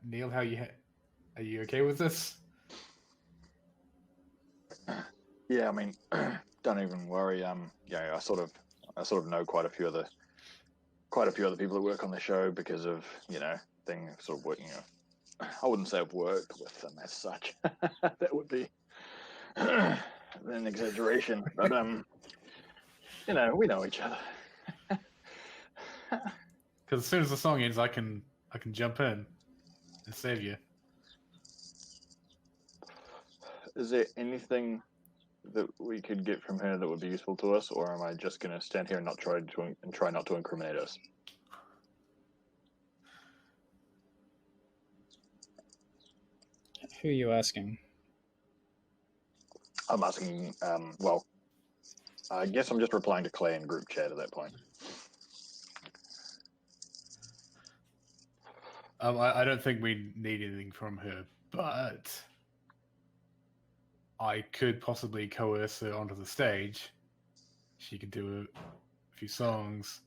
Neil, are you okay with this? Yeah, I mean, don't even worry. Yeah, I sort of know quite a few other people that work on the show because of things sort of working. I wouldn't say I've worked with them as such. That would be an exaggeration, but we know each other. Because as soon as the song ends, I can jump in and save you. Is there anything that we could get from her that would be useful to us, or am I just going to stand here and try not to incriminate us? Who are you asking? I'm asking. Well, I guess I'm just replying to Clay in group chat at that point. I don't think we need anything from her, but I could possibly coerce her onto the stage. She could do a few songs.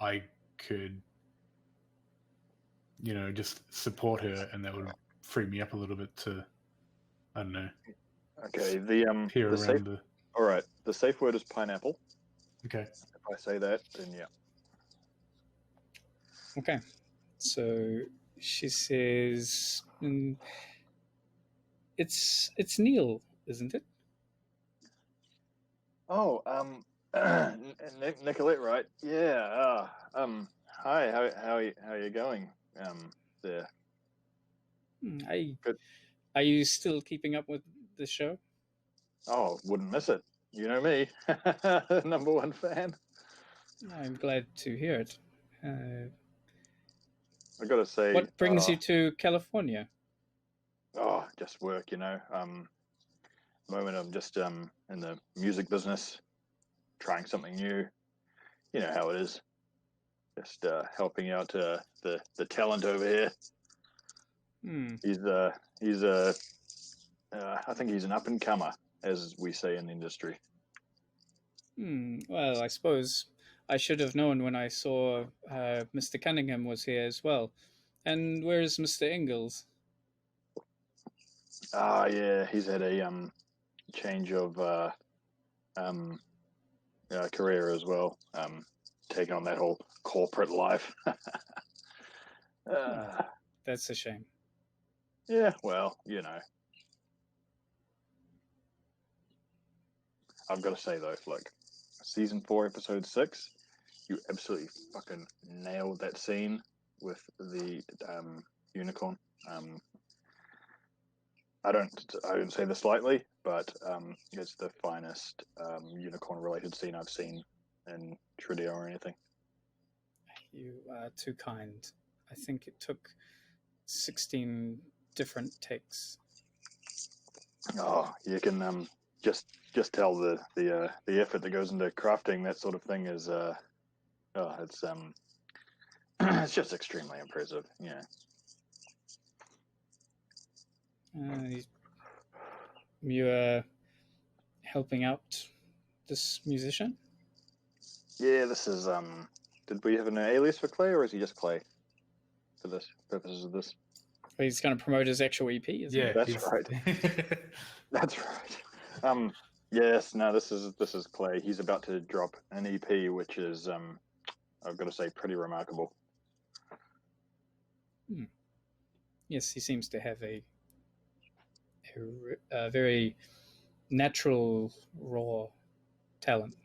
I could, just support her, and that would free me up a little bit to, I don't know. Okay, peer the around safe. the. All right, the safe word is pineapple. Okay. If I say that, then yeah. Okay, so she says, "It's Neil, isn't it?" Oh, Nicolette, right? Yeah. Hi. How are you going? There. Good. Are you still keeping up with the show? Oh, wouldn't miss it. You know me, number one fan. I'm glad to hear it. I gotta say. What brings you to California? Oh, just work, the moment I'm just in the music business, trying something new. You know how it is. Just helping out the talent over here. He's I think he's an up and comer, as we say in the industry. Well, I suppose I should have known when I saw Mr. Cunningham was here as well. And where's Mr. Ingalls? Yeah, he's had a change of career as well. Taking on that whole corporate life. That's a shame. Yeah, well, you know. I've got to say though, like season 4, episode 6, you absolutely fucking nailed that scene with the unicorn. I don't say this lightly, but it's the finest unicorn-related scene I've seen in Tridia or anything. You are too kind. I think it took 16 different takes. Oh, you can just tell the effort that goes into crafting that sort of thing is it's it's just extremely impressive. Yeah. You are helping out this musician? Yeah, this is did we have an alias for Clay, or is he just Clay for this purposes of this? He's going to promote his actual EP, isn't he? Yeah, That's right. That's right. Yes, no, this is Clay. He's about to drop an EP, which is I've got to say pretty remarkable. Yes, he seems to have a very natural, raw talent.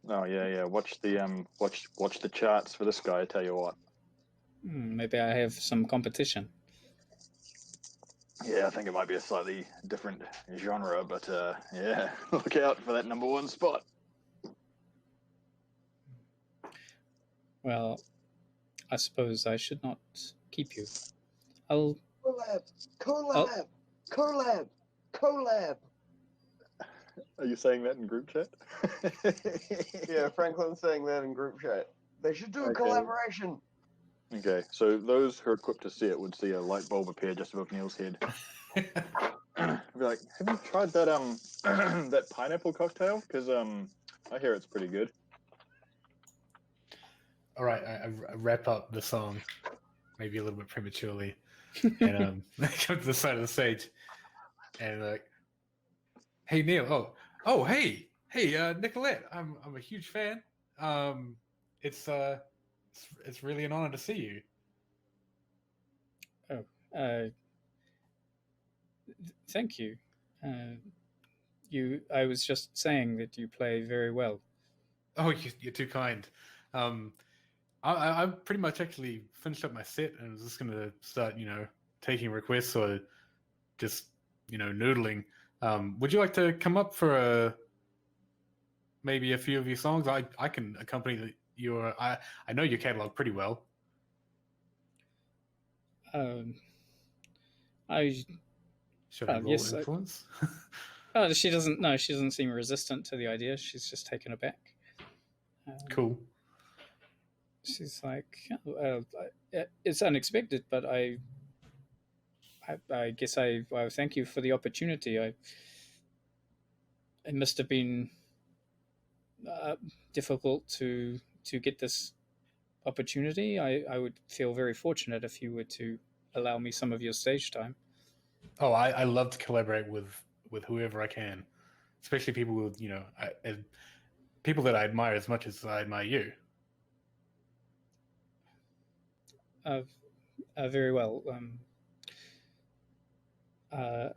Oh yeah. Watch the charts for this guy. I tell you what. Maybe I have some competition. Yeah, I think it might be a slightly different genre, but yeah, look out for that number 1 spot. Well, I suppose I should not keep you. I'll Collab. Are you saying that in group chat? Yeah, Franklin's saying that in group chat. They should do a collaboration. Okay, so those who are equipped to see it would see a light bulb appear just above Neil's head. Be like, have you tried that that pineapple cocktail? Because I hear it's pretty good. All right, I wrap up the song, maybe a little bit prematurely, and I come to the side of the stage, and like, hey Neil, hey Nicolette, I'm a huge fan. It's really an honor to see you. Thank you. I was just saying that you play very well. Oh, you're too kind. I pretty much actually finished up my set and was just going to start, taking requests or just, noodling. Would you like to come up for maybe a few of your songs? I can accompany your. I know your catalog pretty well. Should I roll influence? She doesn't. No, she doesn't seem resistant to the idea. She's just taken aback. Cool. She's like, it's unexpected, but I guess well, thank you for the opportunity. It must have been difficult to get this opportunity. I would feel very fortunate if you were to allow me some of your stage time. Oh, I love to collaborate with whoever I can, especially people with people that I admire as much as I admire you. Very well. I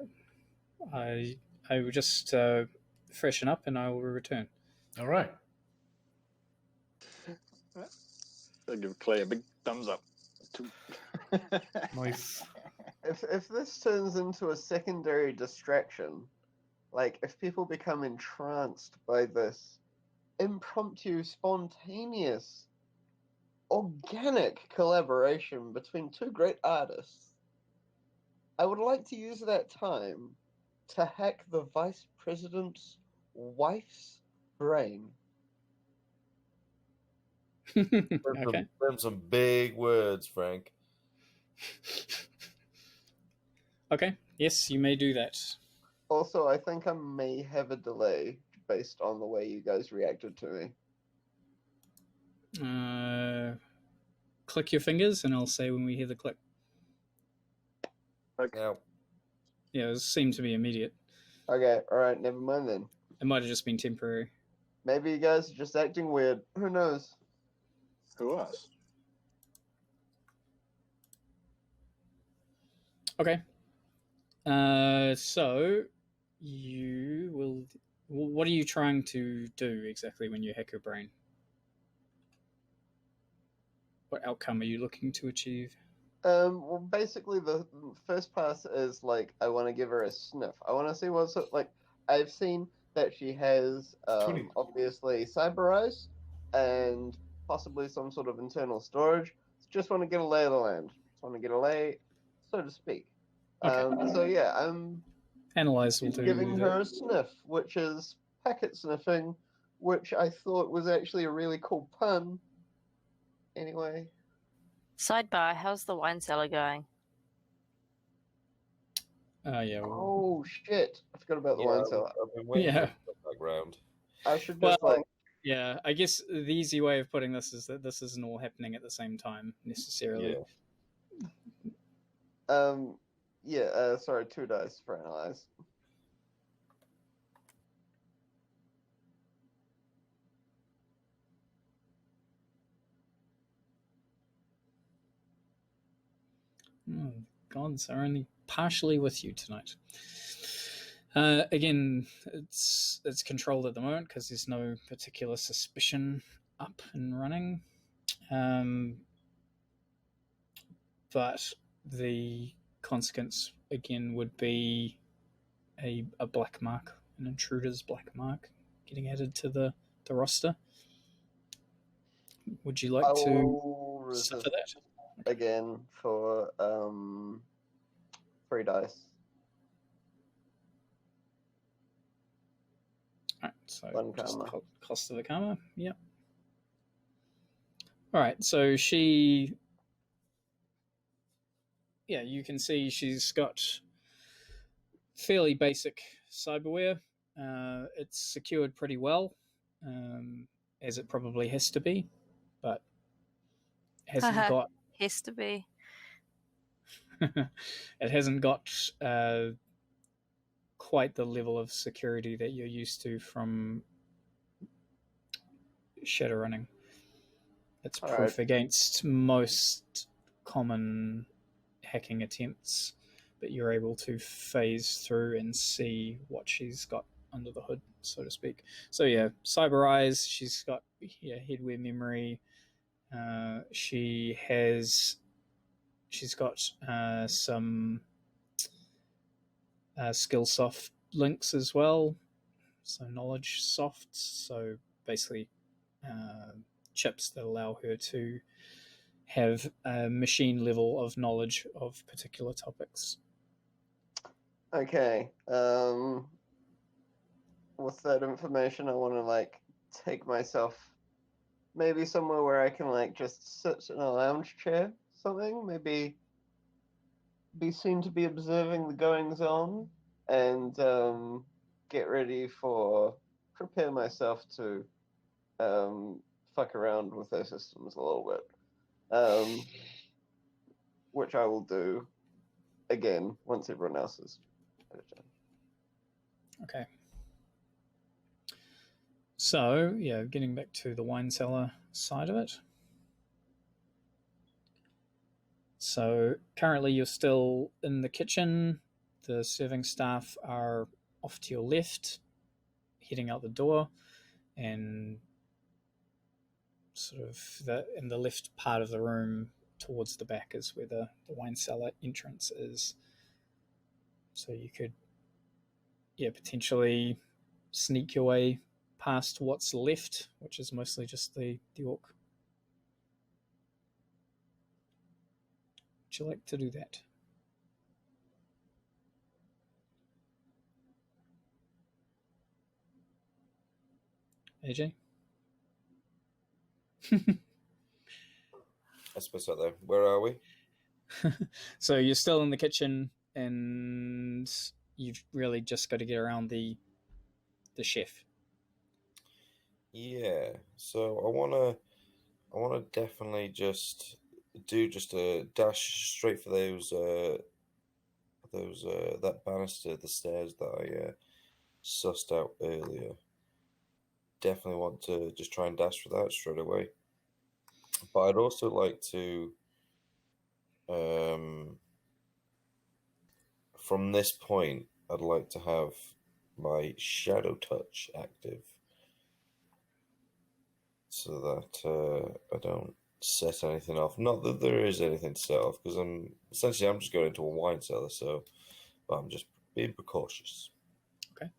will just freshen up and I will return. All right. I'll give Clay a big thumbs up. Nice. If this turns into a secondary distraction, like if people become entranced by this impromptu, spontaneous, organic collaboration between two great artists, I would like to use that time to hack the vice president's wife's brain. Okay. Them some big words, Frank. Okay. Yes, you may do that. Also, I think I may have a delay based on the way you guys reacted to me. Click your fingers, and I'll say when we hear the click. Now, Yeah, it seemed to be immediate. Okay, alright, never mind then. It might have just been temporary. Maybe you guys are just acting weird. Who knows? Who us? Okay. So you will. What are you trying to do exactly when you hack her brain? What outcome are you looking to achieve? Well, basically, the first pass is like I want to give her a sniff. I want to see what's it like. I've seen that she has obviously cyber eyes and possibly some sort of internal storage. Just want to get a lay of the land. Just want to get a lay, so to speak. Okay. So yeah, I'm Analyze will do. giving her a sniff, which is packet sniffing, which I thought was actually a really cool pun. Anyway. Sidebar, how's the wine cellar going? Yeah. Oh shit! I forgot about the wine cellar. I've been waiting Yeah. for the background. I should just Well, yeah. I guess the easy way of putting this is that this isn't all happening at the same time necessarily. Yeah. Sorry, 2 dice for analyze. Oh, gods are only partially with you tonight. Again, it's controlled at the moment because there's no particular suspicion up and running. But the consequence again would be a black mark, an intruder's black mark, getting added to the roster. Would you like to suffer that? Again for 3 dice. All right, so 1 just karma. cost of the karma. Yep. All right, so she. Yeah, you can see she's got fairly basic cyberware. It's secured pretty well, as it probably has to be, but hasn't got. Has to be. It hasn't got quite the level of security that you're used to from Shadowrunning. It's proof against most common hacking attempts, but you're able to phase through and see what she's got under the hood, so to speak. So yeah, cyber eyes. She's got headwear memory. She's got some skill soft links as well. So knowledge softs. So basically, chips that allow her to have a machine level of knowledge of particular topics. Okay. With that information, I want to take myself maybe somewhere where I can just sit in a lounge chair, something. Maybe be seen to be observing the goings on, and get ready prepare myself to fuck around with those systems a little bit. Which I will do again once everyone else is at a turn. Okay. So, yeah, getting back to the wine cellar side of it. So, currently you're still in the kitchen. The serving staff are off to your left, heading out the door, and sort of in the left part of the room towards the back is where the wine cellar entrance is. So you could, potentially sneak your way past what's left, which is mostly just the orc. Would you like to do that? AJ? I suppose so. Though, where are we? So you're still in the kitchen, and you've really just got to get around the chef. Yeah. So I wanna definitely just do just a dash straight for that banister, the stairs that I sussed out earlier. Definitely want to just try and dash for that straight away. But I'd also like to, from this point, I'd like to have my shadow touch active, so that I don't set anything off. Not that there is anything to set off, because I'm just going into a wine cellar, so I'm just being precautious. Okay.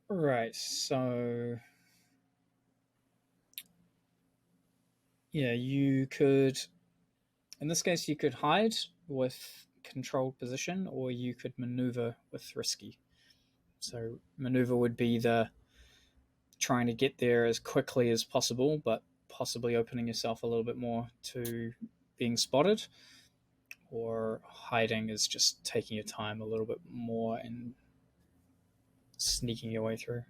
Right. So yeah, you could. In this case, you could hide with controlled position, or you could maneuver with risky. So maneuver would be the trying to get there as quickly as possible, but possibly opening yourself a little bit more to being spotted. Or hiding is just taking your time a little bit more and sneaking your way through.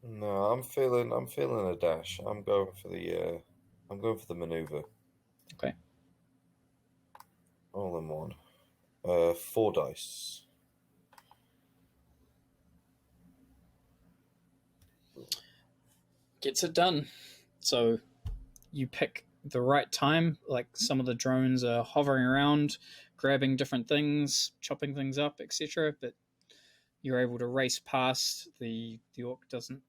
No, I'm feeling a dash. I'm going for the maneuver. Okay. All in one. 4 dice. Gets it done. So you pick the right time. Like some of the drones are hovering around, grabbing different things, chopping things up, etc. But you're able to race past. The orc doesn't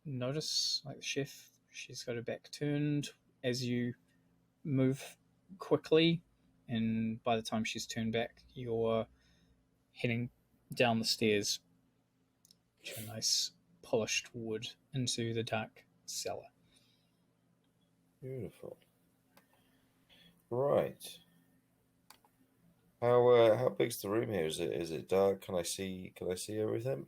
notice, like the chef. She's got her back turned as you move quickly, and by the time she's turned back, you're heading down the stairs to a nice polished wood into the dark cellar. Beautiful. Right. How big's the room here? Is it dark? Can I see everything?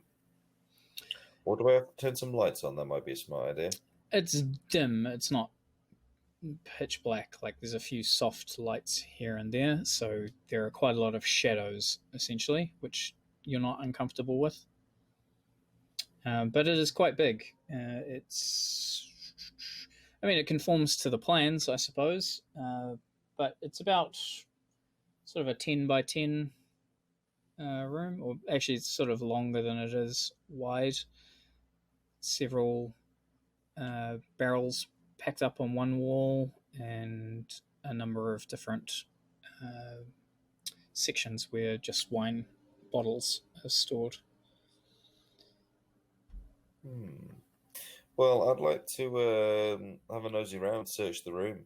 Or do I have to turn some lights on? That might be a smart idea. It's dim. It's not pitch black. Like there's a few soft lights here and there, so there are quite a lot of shadows essentially, which you're not uncomfortable with. But it is quite big. It conforms to the plans, I suppose, but it's about sort of a 10 by 10 room, or actually it's sort of longer than it is wide. Several barrels packed up on one wall, and a number of different sections where just wine bottles are stored. Well, I'd like to have a nosy round, search the room,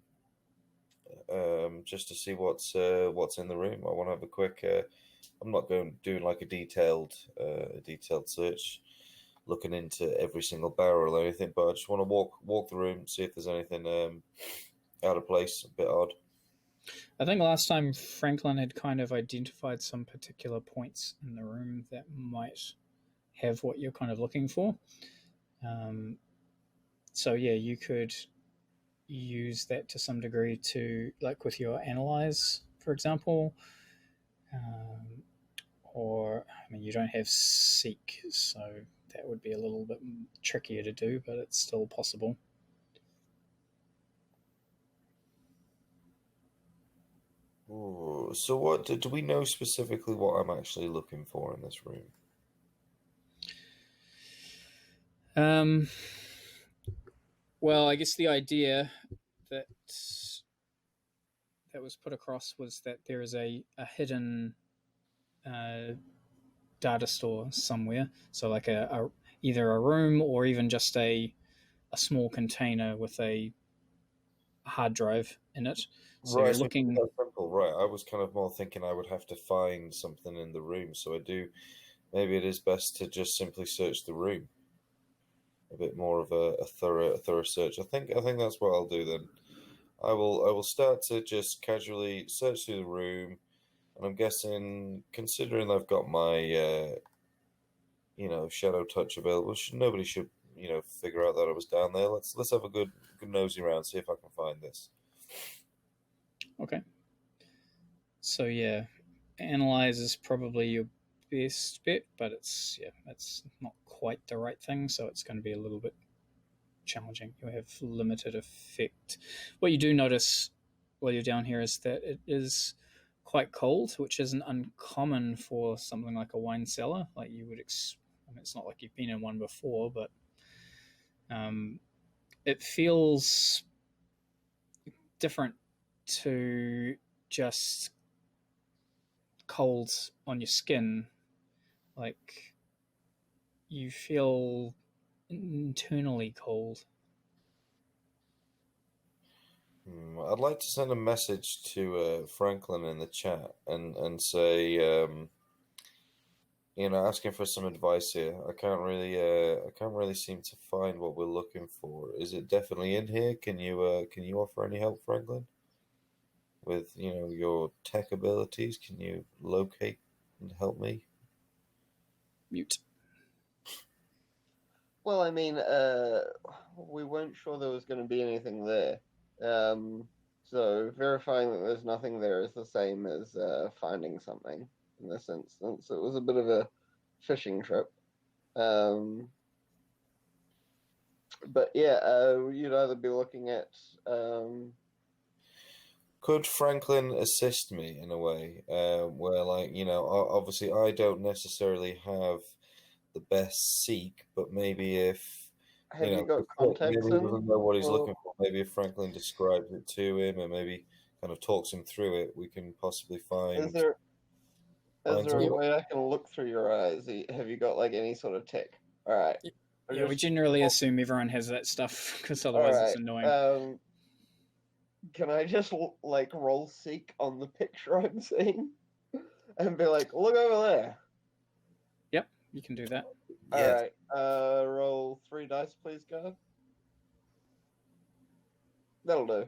just to see what's in the room. I want to have a quick. I'm not going to do like a detailed search, looking into every single barrel or anything, but I just want to walk the room, see if there's anything out of place, a bit odd. I think last time Franklin had kind of identified some particular points in the room that might have what you're kind of looking for. So yeah, you could use that to some degree to, like with your analyze, for example, or you don't have seek, so that would be a little bit trickier to do, but it's still possible. Ooh, so what do we know specifically what I'm actually looking for in this room? Well, I guess the idea that was put across was that there is a hidden data store somewhere. So like either a room or even just a small container with a hard drive in it. So right, you're looking. That's simple. Right, I was kind of more thinking I would have to find something in the room. So maybe it is best to just simply search the room. A bit more of a thorough search. I think that's what I'll do then. I will start to just casually search through the room, and I'm guessing, considering I've got my shadow touch available. Nobody should, figure out that I was down there. Let's have a good nosy around, see if I can find this. Okay. So yeah, analyze is probably your best bet, but it's not quite the right thing, so it's going to be a little bit challenging. You have limited effect. What you do notice while you're down here is that it is quite cold, which isn't uncommon for something like a wine cellar. Like you would, it's not like you've been in one before, but it feels different to just cold on your skin. Like you feel internally cold. I'd like to send a message to Franklin in the chat and say, asking for some advice here. I can't really seem to find what we're looking for. Is it definitely in here? Can you offer any help, Franklin? With your tech abilities, can you locate and help me? Mute. Well, I mean, we weren't sure there was going to be anything there. So verifying that there's nothing there is the same as finding something in this instance. It was a bit of a fishing trip. But yeah, you'd either be looking at... Could Franklin assist me in a way where, obviously I don't necessarily have the best seek, but maybe if have you got contacts maybe he doesn't know what he's or... looking for, maybe if Franklin describes it to him and maybe kind of talks him through it, we can possibly find... Is there a way I can look through your eyes? Have you got like any sort of tech? All right. Yeah, we generally assume everyone has that stuff because otherwise it's annoying. Can I just like roll seek on the picture I'm seeing and be like, look over there? Yep, you can do that. All right. Roll 3 dice, please, guard. That'll do.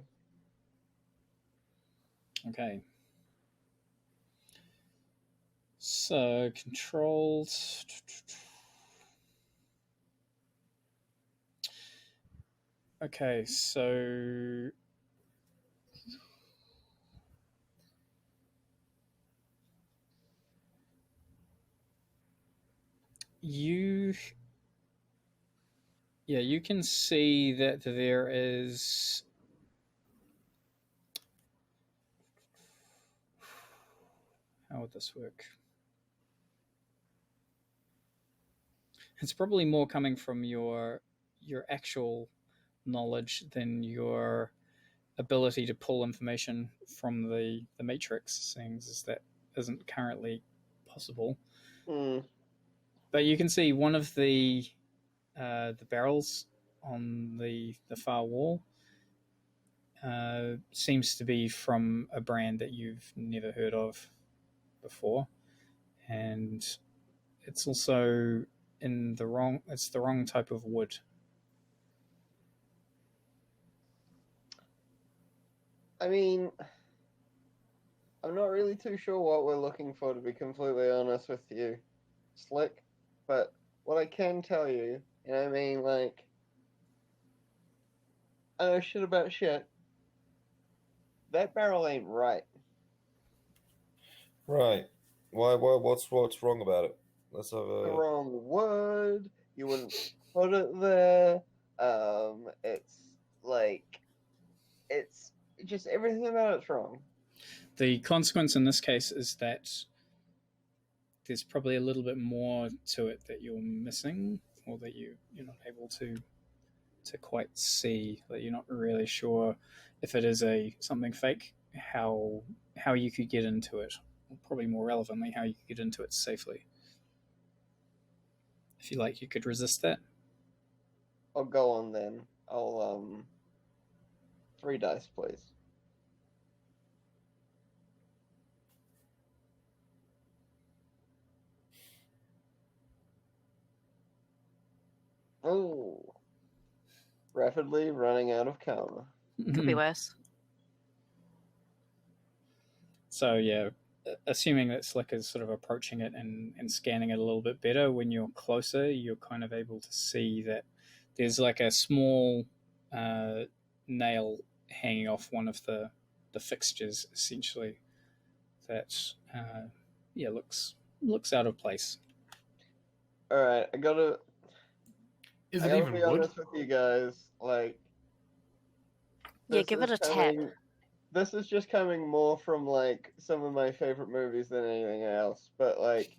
Okay. So controlled. Okay, so you can see that there is how would this work? It's probably more coming from your actual knowledge than your ability to pull information from the matrix, things as that isn't currently possible. But you can see one of the barrels on the far wall seems to be from a brand that you've never heard of before, and it's also the wrong type of wood. I mean, I'm not really too sure what we're looking for, to be completely honest with you, Slick. But what I can tell you, I mean, like, I know shit about shit. That barrel ain't right. Right. Why? What's wrong about it? Let's have a... The wrong wood. You wouldn't put it there. It's like, it's just everything about it's wrong. The consequence in this case is that there's probably a little bit more to it that you're missing, or that you're not able to quite see. That you're not really sure if it is something fake, how you could get into it, or probably more relevantly, how you could get into it safely. If you like, you could resist that. I'll go on then. I'll 3 dice, please. Oh, rapidly running out of karma. Could be worse. So yeah, assuming that Slick is sort of approaching it and scanning it a little bit better, when you're closer, you're kind of able to see that there's like a small nail hanging off one of the fixtures, essentially. That looks out of place. All right, I gotta Is I it gotta even be wood? honest with you guys. Like, Yeah, this give it is a tap. coming- This is just coming more from like some of my favorite movies than anything else. But like,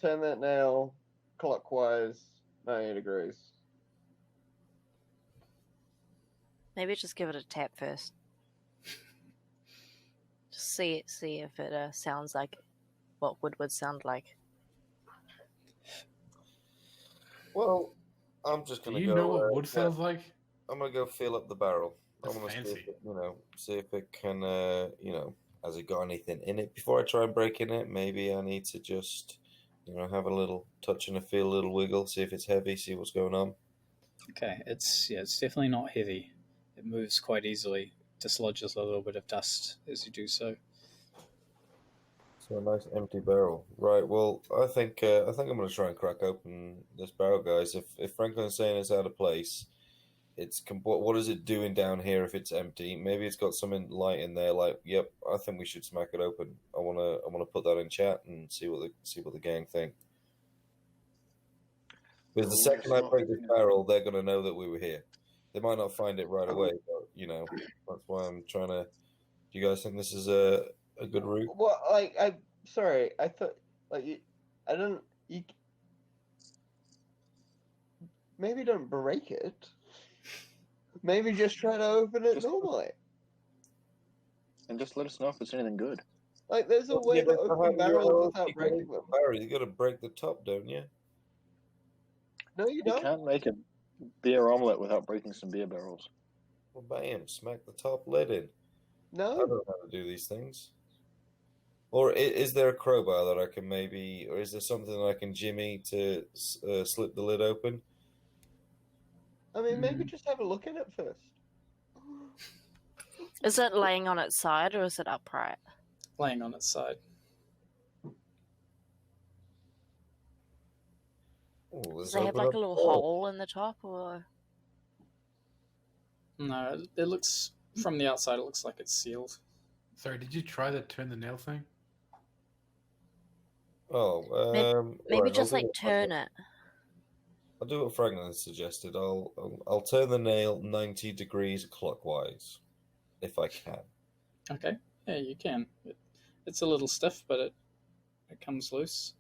turn that nail clockwise 90 degrees. Maybe just give it a tap first. Just see if it sounds like what wood would sound like. Well, I'm just Do gonna you go. know what wood sounds like? I'm gonna go feel up the barrel. That's I'm gonna see fancy. if it, see if it can, has it got anything in it before I try and break in it. Maybe I need to just, have a little touch and a feel, a little wiggle, see if it's heavy, see what's going on. Okay, it's definitely not heavy. It moves quite easily. Dislodges a little bit of dust as you do so. So a nice empty barrel, right? Well, I think I'm gonna try and crack open this barrel, guys. If Franklin's saying it's out of place, what is it doing down here if it's empty? Maybe it's got something light in there. Like, yep, I think we should smack it open. I wanna put that in chat and see what the gang think. Because the second I break this barrel, they're gonna know that we were here. They might not find it right away, but that's why I'm trying to. Do you guys think this is a good route? Well, like, I'm sorry. I thought, like, I don't. Maybe don't break it. Maybe just try to open it normally. And just let us know if it's anything good. Like, there's a way to open barrels without breaking them. Barrel, you got to break the top, don't you? No, you You don't. can't make a beer omelette without breaking some beer barrels. Well, bam, smack the top lid in. I No. don't know how to do these things. Or is there a crowbar that I can maybe, or is there something that I can jimmy to slip the lid open? I mean, maybe just have a look at it first. Is it laying on its side or is it upright? Laying on its side. Ooh, Does it have like a little hole in the top, or? No, it looks from the outside. It looks like it's sealed. Sorry, did you try to turn the nail thing? Oh, Maybe right, just like turn it. I'll do what Franklin suggested. I'll turn the nail 90 degrees clockwise, if I can. Okay, yeah, you can. It's a little stiff, but it comes loose,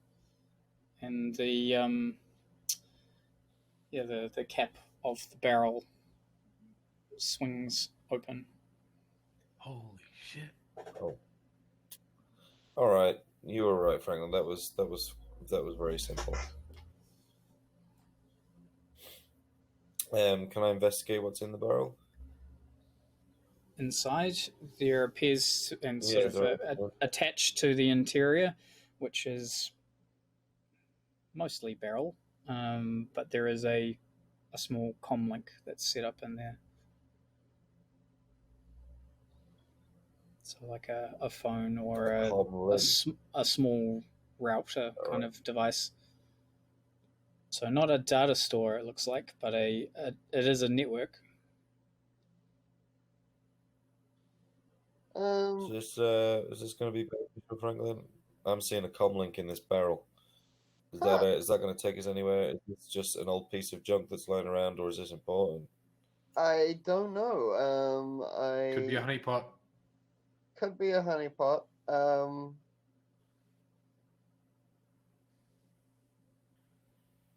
and the cap of the barrel swings open. Holy shit! Oh, all right. You were right, Franklin. That was very simple. Can I investigate what's in the barrel? Inside, there appears and sort of attached to the interior, which is mostly barrel, but there is a small comlink that's set up in there. So like a phone or a small router kind of device. So not a data store, it looks like, but it is a network. Is this going to be beneficial, Franklin? I'm seeing a comlink in this barrel. Is that going to take us anywhere? Is this just an old piece of junk that's lying around, or is this important? I don't know. Could be a honeypot. Could be a honeypot.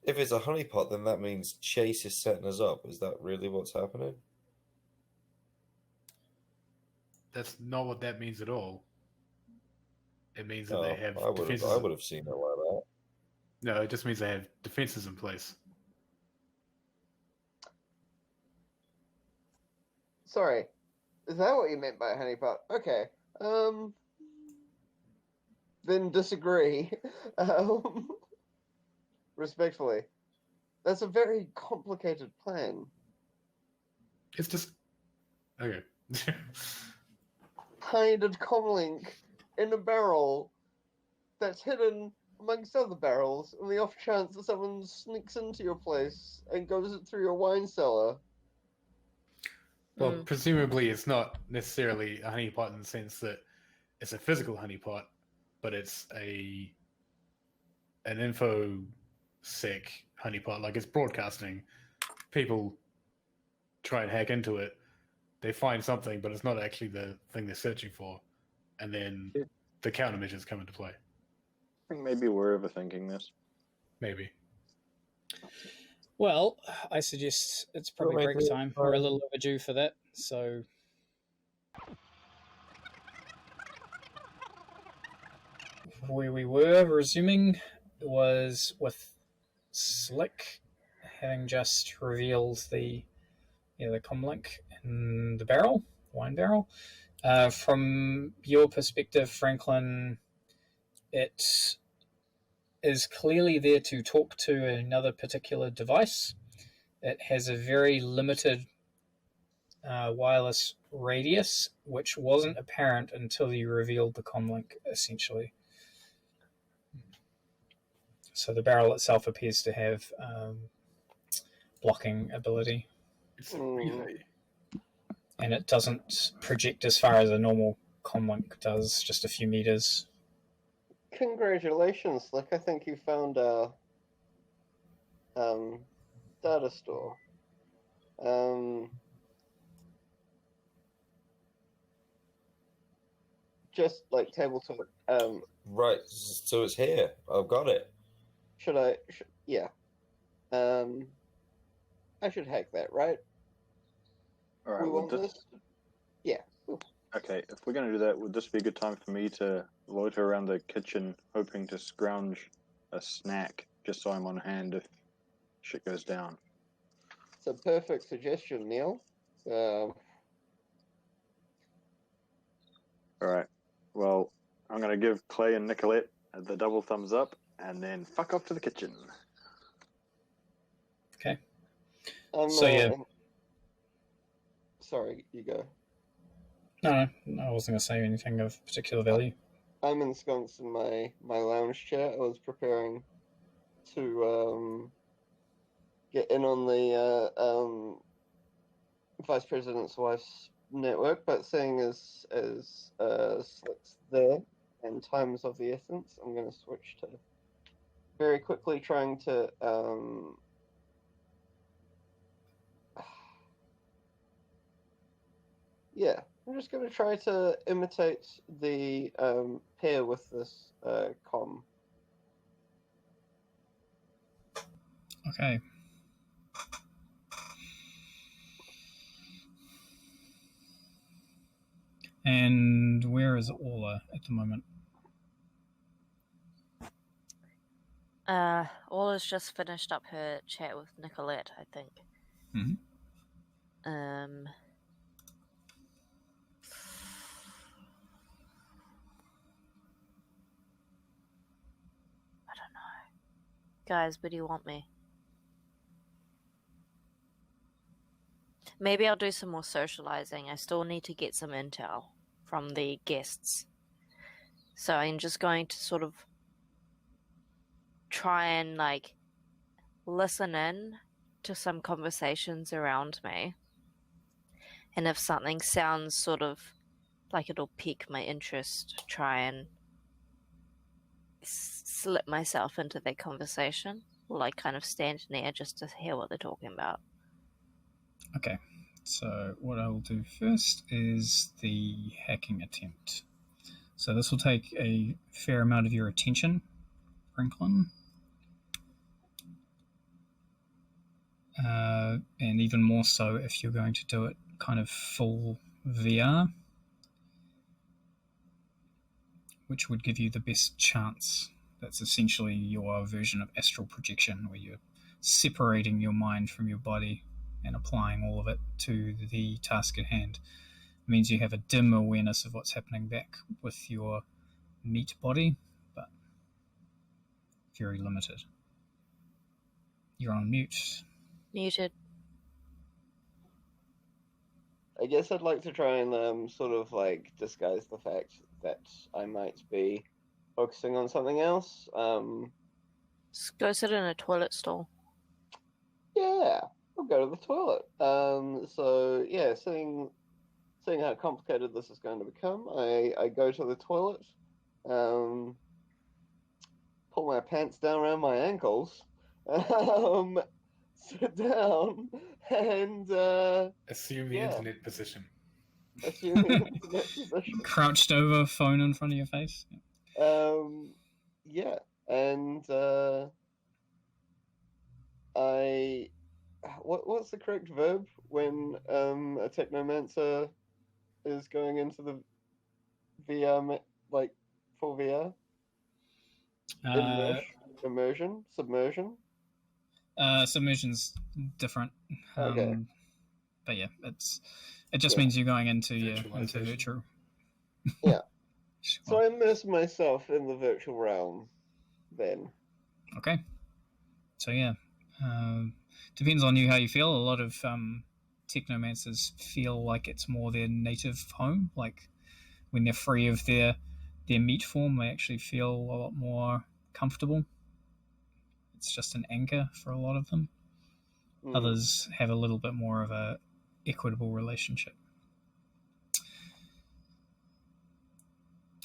If it's a honeypot, then that means Chase is setting us up. Is that really what's happening? That's not what that means at all. It means that they have I defenses. would have seen it like that. No, it just means they have defenses in place. Sorry, is that what you meant by honeypot? Okay. Then disagree. Respectfully, that's a very complicated plan. It's just okay. Tiny comlink in a barrel that's hidden amongst other barrels, on the off chance that someone sneaks into your place and goes through your wine cellar. Well, presumably it's not necessarily a honeypot in the sense that it's a physical honeypot, but it's an infosec honeypot. Like, it's broadcasting. People try and hack into it. They find something, but it's not actually the thing they're searching for. And then the countermeasures come into play. I think maybe we're overthinking this. Maybe. Well, I suggest it's probably break time. We're a little overdue for that, so... Where we were resuming was with Slick having just revealed the comlink in the barrel, wine barrel. From your perspective, Franklin, it is clearly there to talk to another particular device. It has a very limited wireless radius, which wasn't apparent until you revealed the comlink, essentially. So the barrel itself appears to have blocking ability. It's a relay. And it doesn't project as far as a normal comlink does, just a few meters. Congratulations, Slick. I think you found a data store. Just like table talk. Right, so it's here. I've got it. Yeah. I should hack that, right? All right. We Well, want this? Yeah. Ooh. Okay, if we're going to do that, would this be a good time for me to loiter around the kitchen, hoping to scrounge a snack, just so I'm on hand if shit goes down? It's a perfect suggestion, Neil. All right. Well, I'm going to give Clay and Nicolette the double thumbs up, and then fuck off to the kitchen. Okay. Yeah. Sorry, you go. No, I wasn't going to say anything of particular value. I'm ensconced in my lounge chair. I was preparing to get in on the vice president's wife's network, but seeing as Slick's there and time is of the essence, I'm going to switch to very quickly trying to yeah, I'm just going to try to imitate the pair with this com. Okay. And where is Orla at the moment? Orla's just finished up her chat with Nicolette, I think. Mm-hmm. I don't know. Guys, where do you want me? Maybe I'll do some more socializing. I still need to get some intel from the guests. So I'm just going to sort of try and like listen in to some conversations around me. And if something sounds sort of like it'll pique my interest, try and slip myself into their conversation, or like kind of stand near just to hear what they're talking about. Okay, so what I will do first is the hacking attempt. So this will take a fair amount of your attention, Franklin. And even more so if you're going to do it kind of full VR, which would give you the best chance. That's essentially your version of astral projection, where you're separating your mind from your body and applying all of it to the task at hand. It means you have a dim awareness of what's happening back with your meat body, but very limited. You're on mute. Muted. I guess I'd like to try and sort of like disguise the fact that I might be focusing on something else. Just go sit in a toilet stall. Yeah, I'll go to the toilet. So yeah, seeing how complicated this is going to become, I go to the toilet, pull my pants down around my ankles, sit down, and Assume the Yeah. internet position. assume the internet position. Crouched over, phone in front of your face. Yeah, and what's the correct verb when a technomancer is going into the VR, like full VR? Immersion, submersion. Submersion's different. Okay. But yeah, it just Yeah. means you're going into Virtualization. virtual. Yeah. Sure. So I immerse myself in the virtual realm. Then. Okay. So yeah, depends on you how you feel. A lot of technomancers feel like it's more their native home. Like when they're free of their meat form, they actually feel a lot more comfortable. It's just an anchor for a lot of them. Others have a little bit more of a equitable relationship.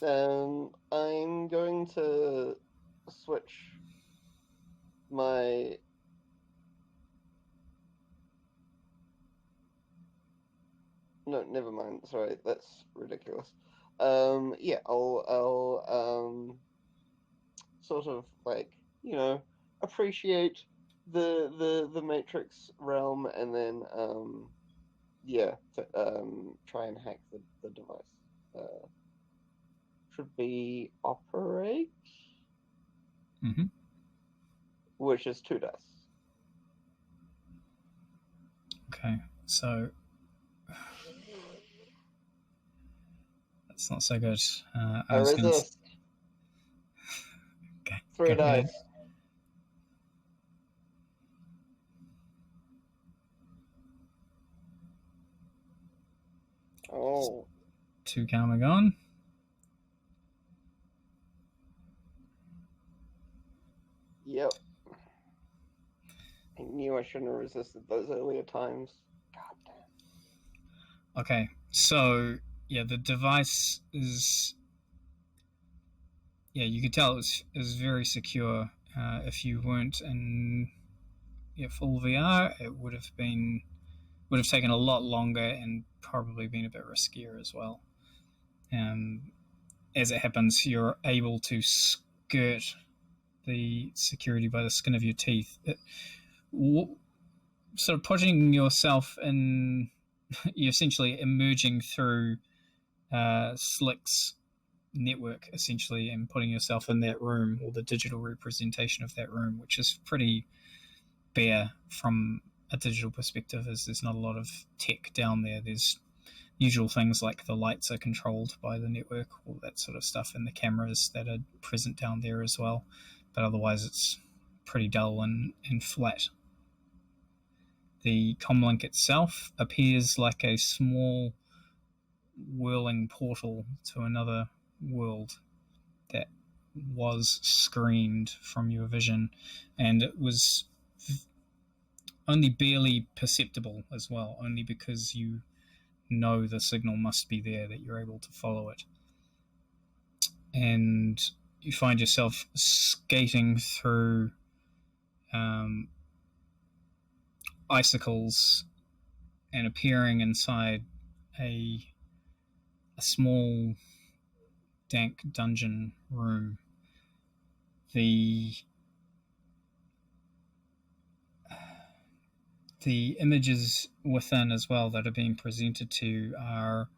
I'm going to switch my no, never mind. Sorry, that's ridiculous. Yeah, I'll sort of like, appreciate the Matrix realm, and then try and hack the device. Should be operate, Mm-hmm. which is 2 dice. Okay, so that's not so good. I was gonna resist. Okay, 3 go ahead. dice. Oh, 2 karma gone. yep. I knew I shouldn't have resisted those earlier times. God damn. Okay, so yeah, the device is, yeah, you could tell it was very secure. If you weren't in full VR, it would have taken a lot longer and probably been a bit riskier as well. As it happens, you're able to skirt the security by the skin of your teeth. Sort of putting yourself in, you're essentially emerging through Slick's network, essentially, and putting yourself in that room, or the digital representation of that room, which is pretty bare from a digital perspective, as there's not a lot of tech down there. There's usual things like the lights are controlled by the network, all that sort of stuff, and the cameras that are present down there as well. But otherwise, it's pretty dull and flat. The comlink itself appears like a small whirling portal to another world that was screened from your vision, and it was only barely perceptible as well, only because you know the signal must be there, that you're able to follow it. And you find yourself skating through icicles and appearing inside a small, dank dungeon room. The images within as well that are being presented to you are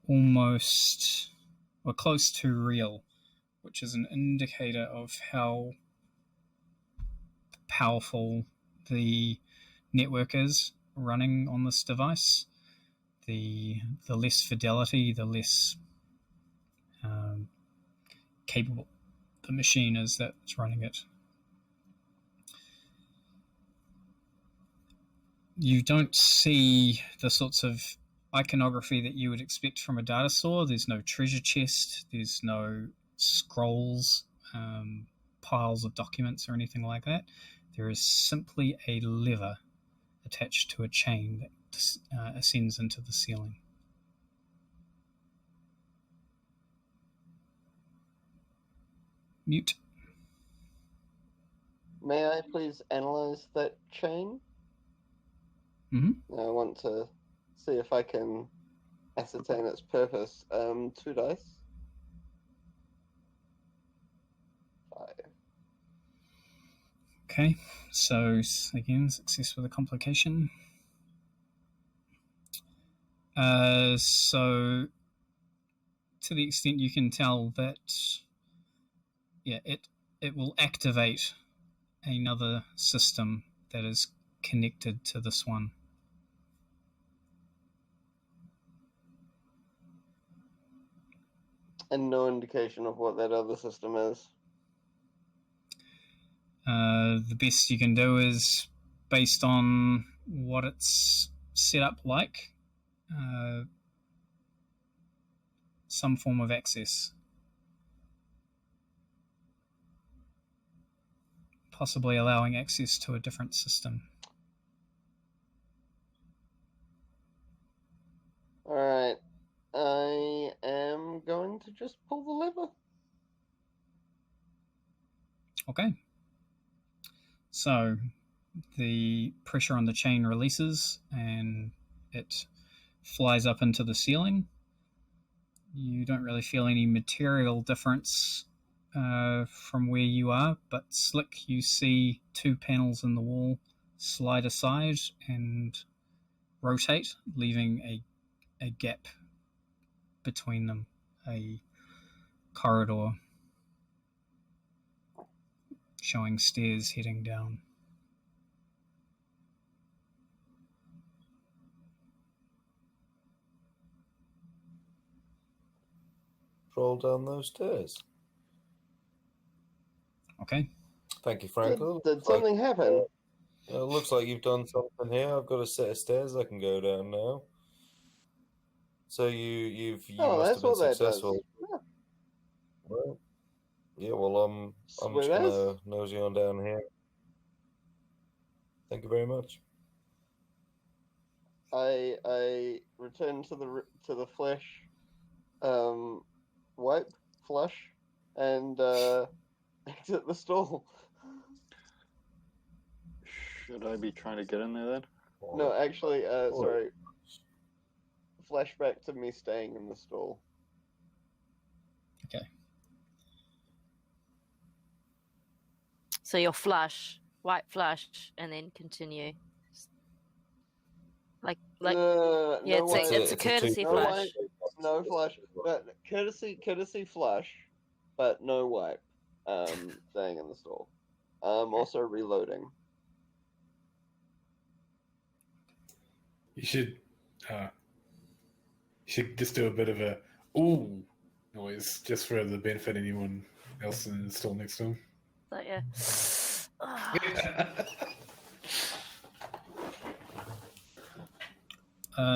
almost or close to real, which is an indicator of how powerful the network is running on this device. The less fidelity, the less capable the machine is that's running it. You don't see the sorts of iconography that you would expect from a data store. There's no treasure chest, there's no scrolls, piles of documents or anything like that. There is simply a lever attached to a chain that ascends into the ceiling. Mute. May I please analyze that chain? Mm-hmm. I want to see if I can ascertain its purpose. 2 dice. 5. Okay, so again, success with a complication. So to the extent you can tell that, yeah, it will activate another system that is connected to this one. And no indication of what that other system is. The best you can do is, based on what it's set up like, some form of access. Possibly allowing access to a different system. Alright. I am going to just pull the lever. Okay. So the pressure on the chain releases and it flies up into the ceiling. You don't really feel any material difference from where you are, but Slick, you see 2 panels in the wall slide aside and rotate, leaving a gap between them, a corridor showing stairs heading down. Roll down those stairs. Okay. Thank you, Franklin. Did something happen? It looks like you've done something here. I've got a set of stairs I can go down now. So you Oh, must that's have been what that successful. does. Yeah. Well, yeah. Well, I'm Sweet just as. gonna nosy on down here. Thank you very much. I return to the flesh, wipe, flush, and exit the stall. Should I be trying to get in there then? No, actually, sorry. Flashback to me staying in the stall. Okay. So you'll flush, white flush, and then continue. Like yeah, no it's a courtesy no flush. wipe, no flush. Courtesy flush, but no wipe. Staying in the stall. Also reloading. You should just do a bit of a ooh noise just for the benefit of anyone else in the stall next to him. So yeah.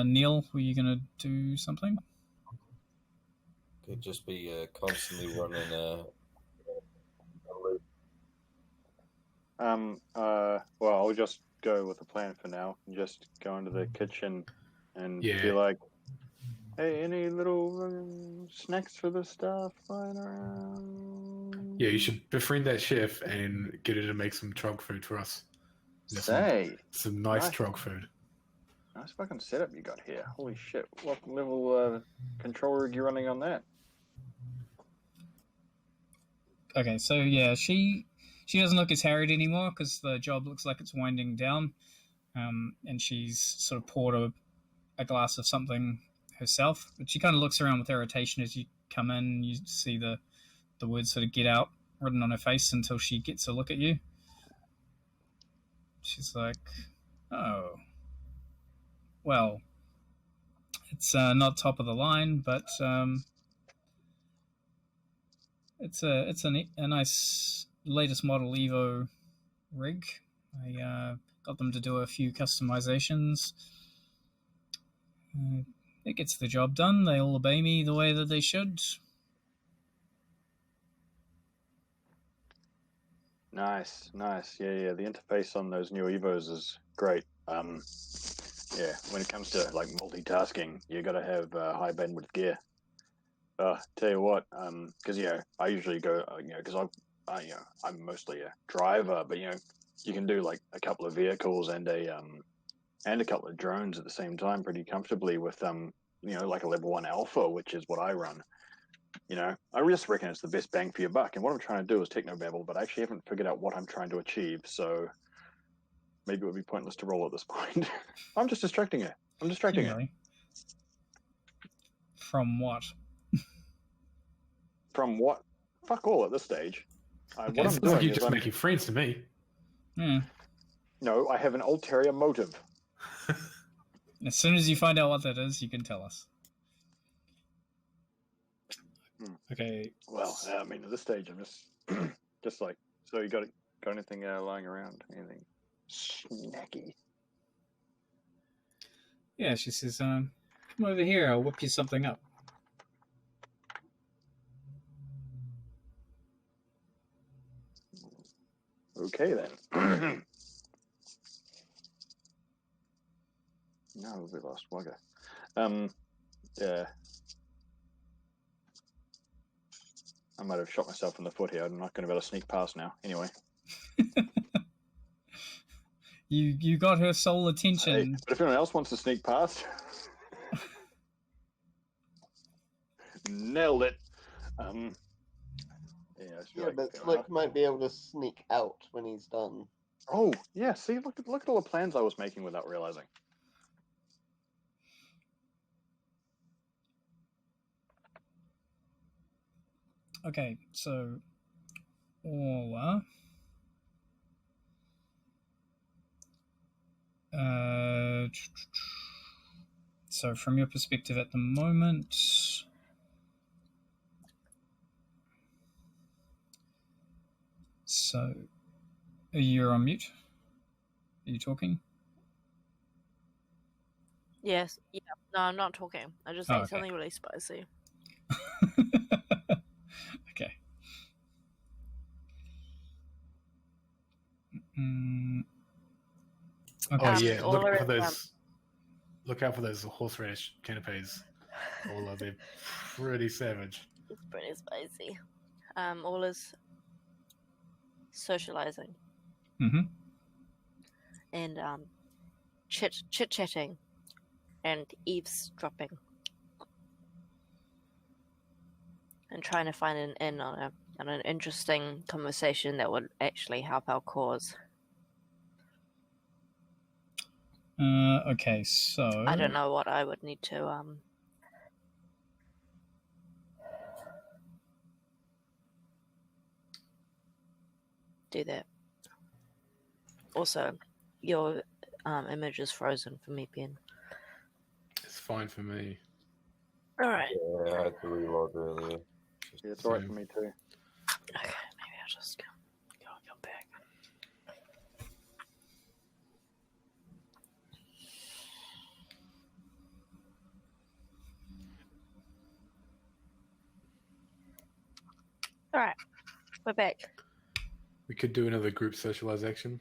Neil, were you going to do something? Could just be constantly running a loop. Well, I'll just go with the plan for now and just go into the kitchen and be Yeah. like, hey, any little snacks for the staff lying around? Yeah, you should befriend that chef and get her to make some trog food for us. Yeah, Say, some nice nice. trog food. Nice fucking setup you got here. Holy shit. What level control rig you running on that? Okay, so yeah, she doesn't look as harried anymore because the job looks like it's winding down, and she's sort of poured a glass of something herself. But she kind of looks around with irritation as you come in. You see the words sort of "get out" written on her face until she gets a look at you. She's like, "Oh, well, it's not top of the line, but it's a nice latest model Evo rig. I got them to do a few customizations. It gets the job done. They all obey me the way that they should. Nice. Yeah. The interface on those new Evos is great. Yeah, when it comes to like multitasking, you got to have high bandwidth gear. Tell you what, because I usually go, because I'm mostly a driver, but you can do like a couple of vehicles and a couple of drones at the same time pretty comfortably with like a level 1 alpha, which is what I run. I just reckon it's the best bang for your buck. And what I'm trying to do is technobabble, but I actually haven't figured out what I'm trying to achieve. So maybe it would be pointless to roll at this point. I'm just distracting her. I'm distracting her. Really? From what? From what? Fuck all at this stage. Okay, What I'm It's like doing you're is just making friends to me. No, I have an ulterior motive. As soon as you find out what that is, you can tell us. Okay. Well, I mean, at this stage, I'm just like, so you got anything lying around? Anything snacky? Yeah, she says, come over here, I'll whip you something up. Okay, then. No, we lost Wugger. Yeah. I might have shot myself in the foot here. I'm not going to be able to sneak past now. Anyway. You got her sole attention. Hey, but if anyone else wants to sneak past, nailed it. Yeah, but Slick might be able to sneak out when he's done. Oh, yeah. See, look at all the plans I was making without realizing. Okay, so Orla. So from your perspective at the moment, so you're on mute. Are you talking? Yes. Yeah. No, I'm not talking. I just ate something really spicy. Okay. Okay. Oh yeah, look out for Ulrich, those. Look out for those horseradish canapes. All they're pretty savage. It's pretty spicy. All is socializing Mm-hmm. and chit-chatting and eavesdropping and trying to find an in on an interesting conversation that would actually help our cause. Okay, so I don't know what I would need to do that. Also, your image is frozen for me, Ben. It's fine for me. All right. Yeah, I had to reload earlier. Yeah, it's alright for me too. Okay, maybe I'll just go back. All right, we're back. We could do another group socialization.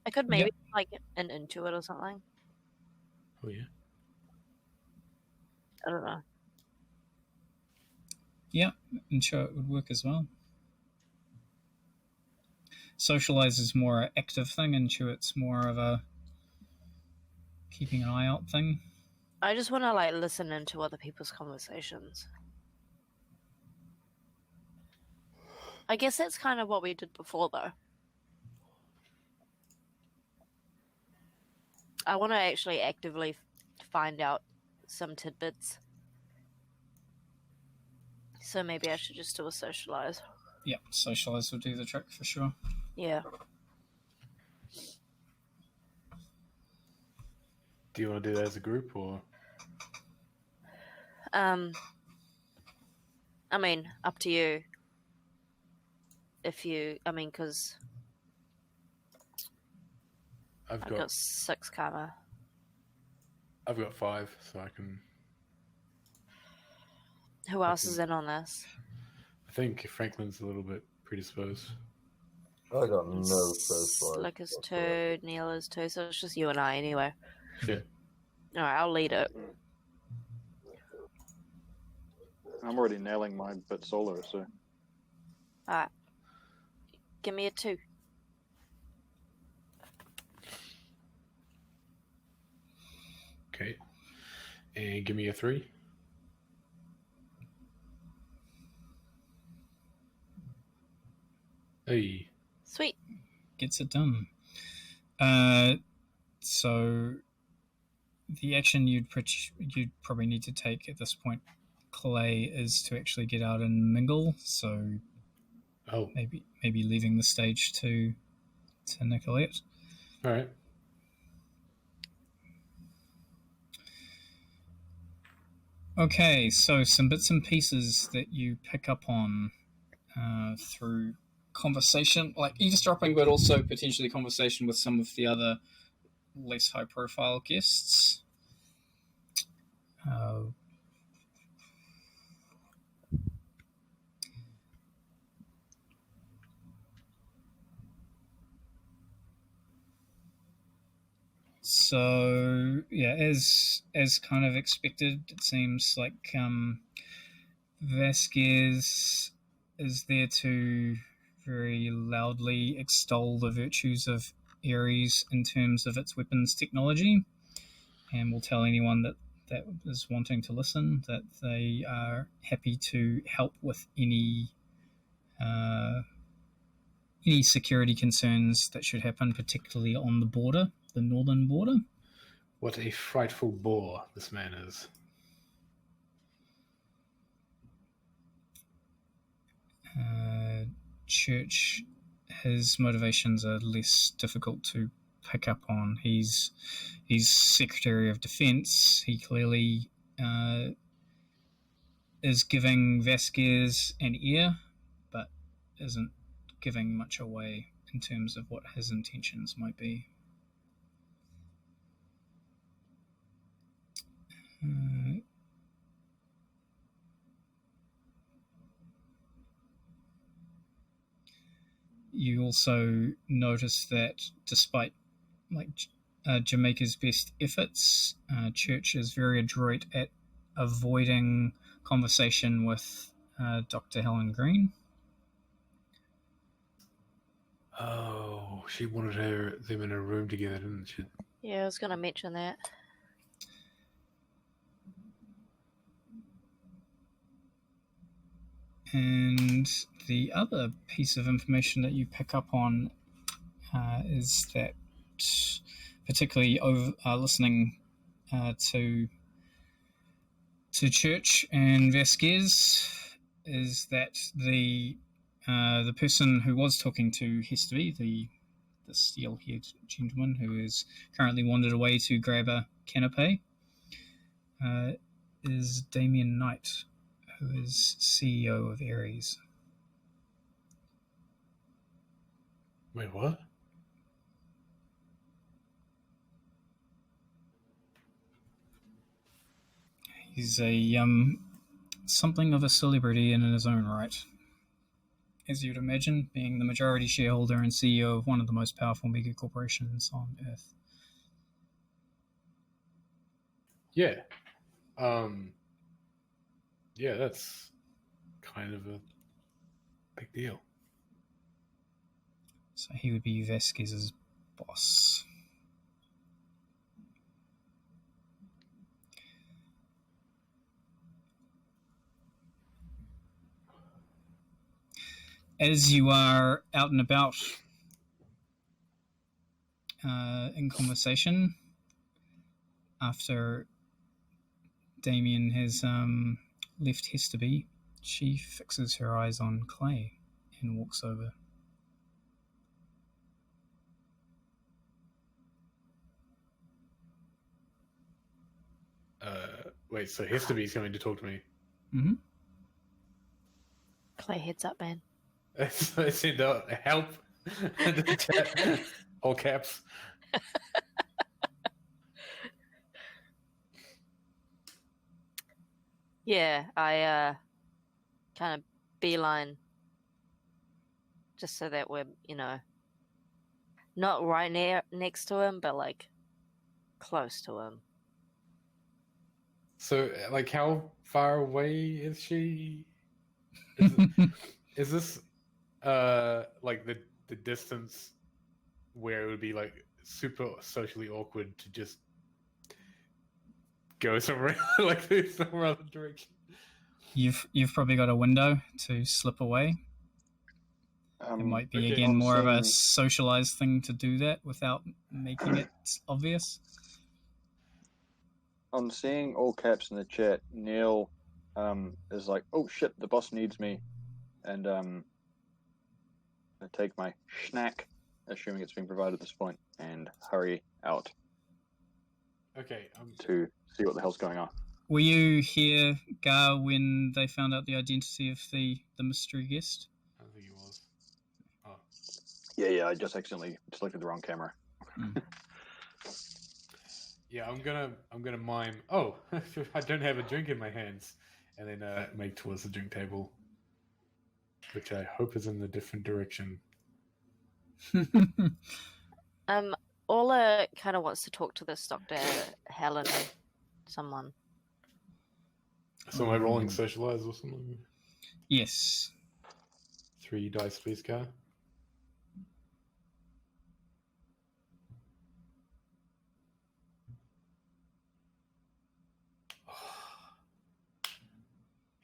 I could maybe like an Intuit or something. Oh yeah. I don't know. yeah, I'm sure it would work as well. Socialize is more an active thing, Intuit's more of a keeping an eye out thing. I just want to like listen into other people's conversations. I guess that's kind of what we did before, though. I want to actually actively find out some tidbits. So maybe I should just do a socialize. Yeah, socialize will do the trick for sure. Yeah. Do you want to do that as a group or? I mean, up to you. If you, because I've I've got got 6 karma. I've got 5, so I can. Who else is in on this? I think Franklin's a little bit predisposed. I got no social life. Slick is 2, Neil is 2, so it's just you and I anyway. Yeah. Alright, I'll lead it. I'm already nailing my bit solo, so Alright. Give me a 2. Okay. And give me a 3. Hey. Sweet. Gets it done. So the action you'd probably need to take at this point, Clay, is to actually get out and mingle. So maybe leaving the stage to Nicolette. All right. Okay, so some bits and pieces that you pick up on through conversation, like eavesdropping, but also potentially conversation with some of the other less high-profile guests. So yeah, as kind of expected, it seems like Vasquez is there to very loudly extol the virtues of Ares in terms of its weapons technology, and will tell anyone that is wanting to listen that they are happy to help with any security concerns that should happen, particularly on the border, the northern border. What a frightful bore this man is. Church, his motivations are less difficult to pick up on. He's Secretary of Defense. He clearly is giving Vasquez an ear, but isn't giving much away in terms of what his intentions might be. You also notice that despite Jamaica's best efforts, Church is very adroit at avoiding conversation with Dr. Helen Green. Oh, she wanted them in a room together, didn't she? Yeah, I was going to mention that. And the other piece of information that you pick up on is that, particularly listening to Church and Vasquez, is that the person who was talking to Hestby, the steel-haired gentleman who is currently wandered away to grab a canapé, is Damien Knight, who is CEO of Ares. Wait, what? He's a something of a celebrity in his own right, as you'd imagine, being the majority shareholder and CEO of one of the most powerful mega corporations on Earth. Yeah. Yeah, that's kind of a big deal. So he would be Vasquez's boss. As you are out and about in conversation, after Damien has left Hestby, she fixes her eyes on Clay and walks over. Wait, so Hesterby's coming to talk to me? Mm-hmm. Clay, heads up, man. I said help. All caps. Yeah, I kind of beeline just so that we're, not right next to him, but like close to him. So, like, how far away is she? Is this like the distance where it would be like super socially awkward to just go somewhere like this, somewhere other direction? You've probably got a window to slip away. It might be okay. again more of a seeing- socialized thing to do that without making it obvious. On seeing all caps in the chat, Neil is like, "Oh shit, the boss needs me," and I take my snack, assuming it's being provided at this point, and hurry out Okay. to see what the hell's going on. Were you here, Gar, when they found out the identity of the mystery guest? I don't think he was. Oh. Yeah, I just accidentally selected the wrong camera. Yeah, I'm gonna mime. Oh, I don't have a drink in my hands, and then make towards the drink table, which I hope is in the different direction. Orla kind of wants to talk to this Dr. Helen, someone. So am I rolling socialize or something? Yes. 3 dice, please, Car.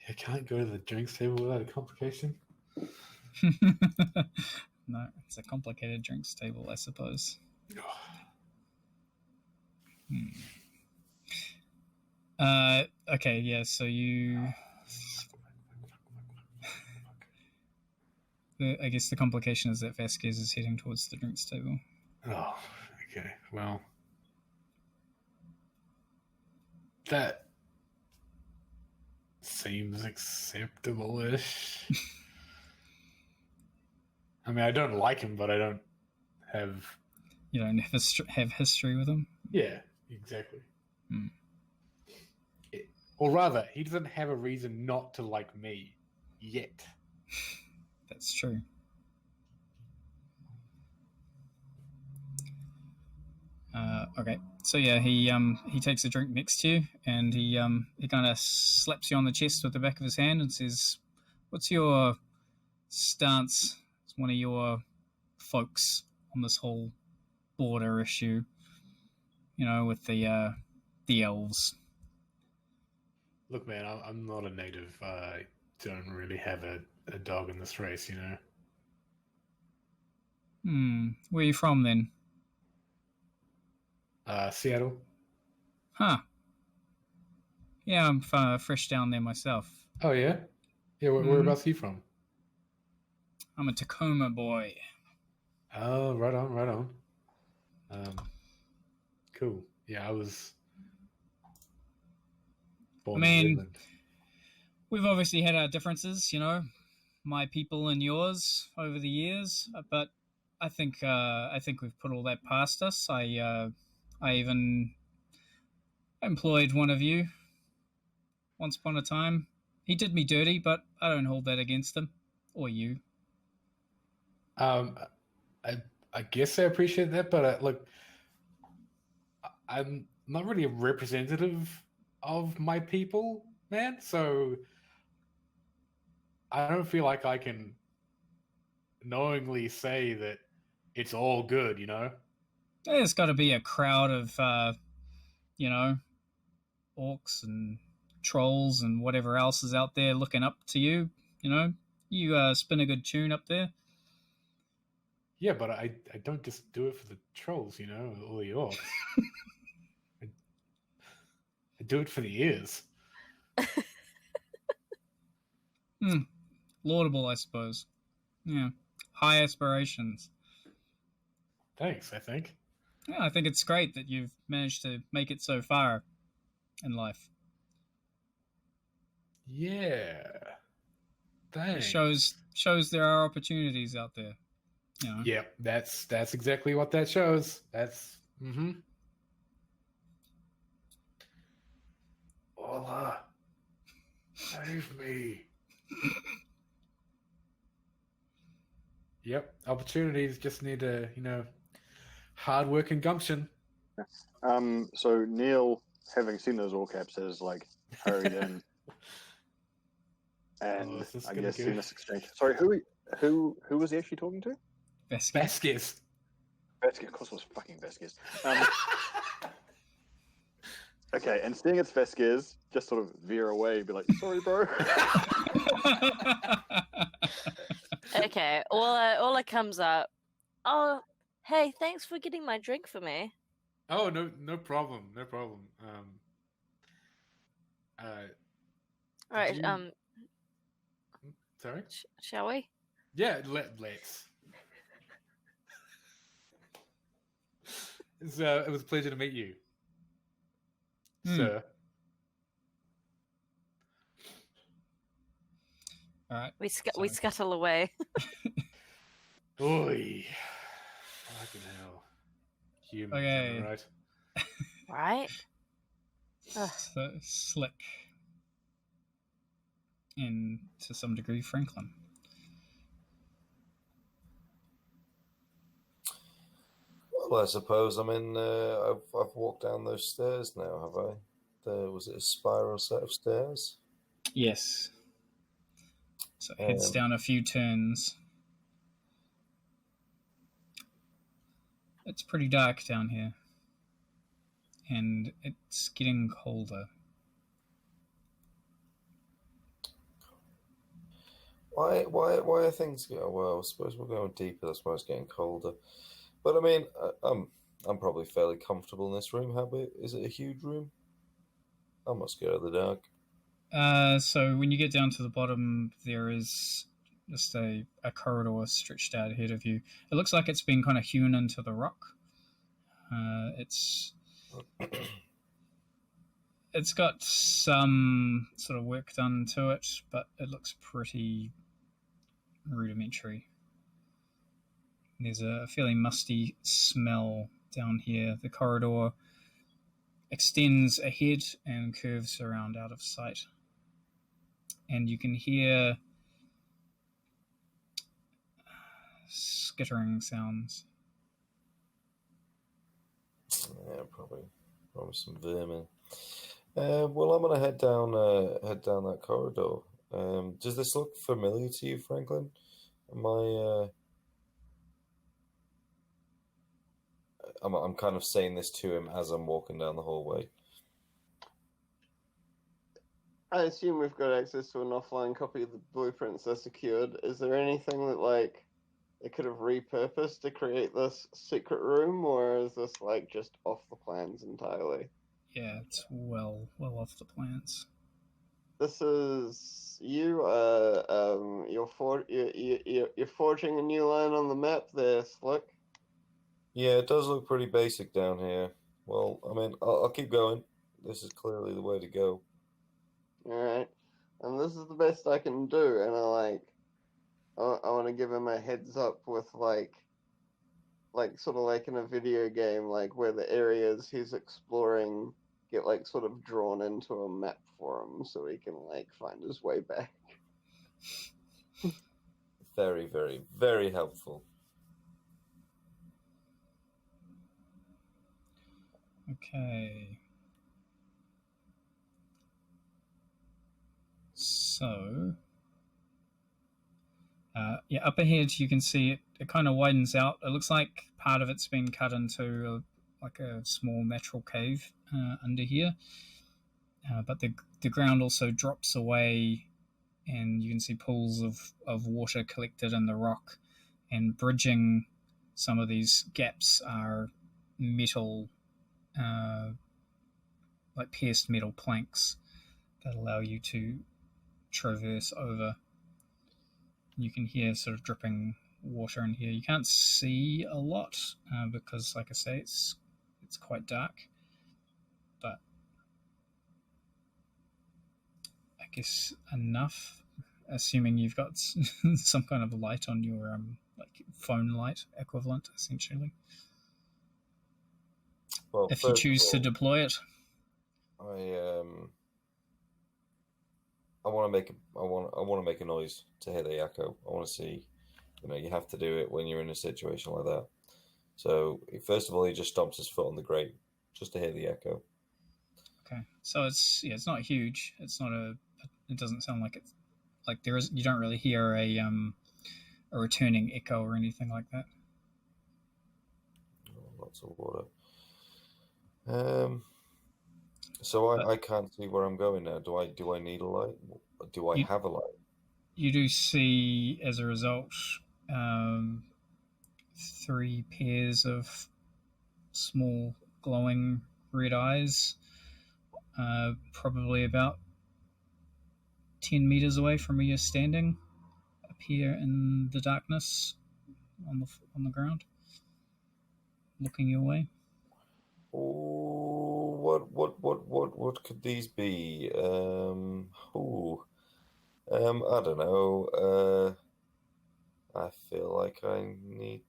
I can't go to the drinks table without a complication. No, it's a complicated drinks table, I suppose. Okay, yeah, so you... I guess the complication is that Vasquez is heading towards the drinks table. Oh, okay. Well, that seems acceptable-ish. I mean, I don't like him, but I don't have... You don't have history with him? Yeah, exactly. Hmm. Or rather, he doesn't have a reason not to like me yet. That's true. Okay, so yeah, he takes a drink next to you, and he kind of slaps you on the chest with the back of his hand and says, "What's your stance as one of your folks on this whole border issue? You know, with the elves." Look, man, I'm not a native. I don't really have a dog in this race, you know? Where are you from then? Seattle. Huh. Yeah, I'm fresh down there myself. Oh, yeah? Yeah, whereabouts are you from? I'm a Tacoma boy. Oh, right on, right on. Cool. Yeah, I was born in England. We've obviously had our differences, you know, my people and yours over the years, but I think we've put all that past us. I even employed one of you once upon a time. He did me dirty, but I don't hold that against him or you. I guess I appreciate that, but look, I'm not really a representative of my people, man. So I don't feel like I can knowingly say that it's all good, you know? There's got to be a crowd of, you know, orcs and trolls and whatever else is out there looking up to you. You know, you spin a good tune up there. Yeah, but I don't just do it for the trolls, you know, or the orcs. I do it for the ears. Laudable, I suppose. Yeah. High aspirations. Thanks, I think. Yeah, I think it's great that you've managed to make it so far in life. Yeah. Thanks. Shows there are opportunities out there. You know. Yep, that's exactly what that shows. That's Ola, save me. Yep, opportunities just need to, hard work and gumption. So Neil, having seen those all caps, has like hurried in and is this I gonna guess go- seen this exchange. Sorry, who was he actually talking to? Vasquez. Vasquez. Of course, it was fucking Vasquez. Okay, and seeing it's Vasquez, just sort of veer away, be like, "Sorry, bro." Okay, Ola comes up. Oh, hey, thanks for getting my drink for me. Oh, no problem. All right, you- Sorry? shall we? Yeah, let's. It was a pleasure to meet you, sir. All right. We scuttle away. Oi. Fucking hell. Humans, Okay. am I right? Right? Ugh. So Slick, and to some degree Franklin. Well, I suppose. I mean, I've walked down those stairs now, have I? Was it a spiral set of stairs? Yes. So it heads down a few turns. It's pretty dark down here, and it's getting colder. Why are things going? Well, I suppose we're going deeper. That's why it's getting colder. But I mean, I'm probably fairly comfortable in this room. How big is it? A huge room? I'm not scared of the dark. So when you get down to the bottom, there is just a corridor stretched out ahead of you. It looks like it's been kind of hewn into the rock. It's got some sort of work done to it, but it looks pretty rudimentary. There's a fairly musty smell down here. The corridor extends ahead and curves around out of sight. And you can hear skittering sounds. Yeah, probably some vermin. Well, I'm gonna head down that corridor. Does this look familiar to you, Franklin? I'm kind of saying this to him as I'm walking down the hallway. I assume we've got access to an offline copy of the blueprints they're secured. Is there anything that, like, they could have repurposed to create this secret room, or is this, like, just off the plans entirely? Yeah, it's well off the plans. This is you. You're forging a new line on the map there, Slick. Yeah, it does look pretty basic down here. Well, I mean, I'll keep going. This is clearly the way to go. All right, and this is the best I can do. And I want to give him a heads up with like sort of like in a video game, like where the areas he's exploring get like sort of drawn into a map for him, so he can like find his way back. Very, very, very helpful. Okay. So, up ahead you can see it kind of widens out. It looks like part of it's been cut into a small natural cave under here. But the ground also drops away, and you can see pools of water collected in the rock. And bridging some of these gaps are metal, like pierced metal planks that allow you to traverse over. You can hear sort of dripping water in here. You can't see a lot because, like I say, it's quite dark. But I guess enough, assuming you've got some kind of light on your like phone light equivalent, essentially. Well, If you first of choose to all, deploy it, I want to make a noise to hear the echo. I want to see, you have to do it when you're in a situation like that. So first of all, he just stomps his foot on the grate just to hear the echo. okay. So it's not huge. It's not a. It doesn't sound like it's like there is. You don't really hear a returning echo or anything like that. Oh, lots of water. So I can't see where I'm going now. Do I need a light? Do I have a light? You do see, as a result, 3 pairs of small glowing red eyes, probably about 10 meters away from where you're standing, appear in the darkness on the ground, looking your way. Oh, what could these be? I don't know. I feel like I need.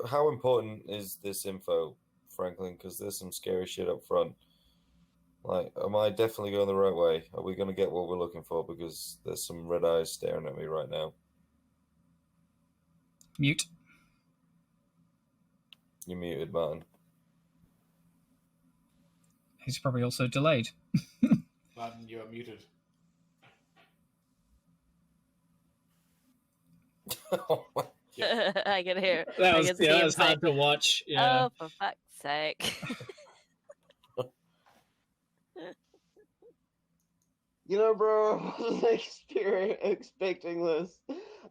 How important is this info, Franklin? Because there's some scary shit up front. Like, am I definitely going the right way? Are we going to get what we're looking for? Because there's some red eyes staring at me right now. Mute. You're muted, Martin. He's probably also delayed. Martin, you are muted. Yeah. I can hear. That I was, can see him say, hard to watch. Yeah. "Oh, for fuck's sake!" Bro, I wasn't expecting this.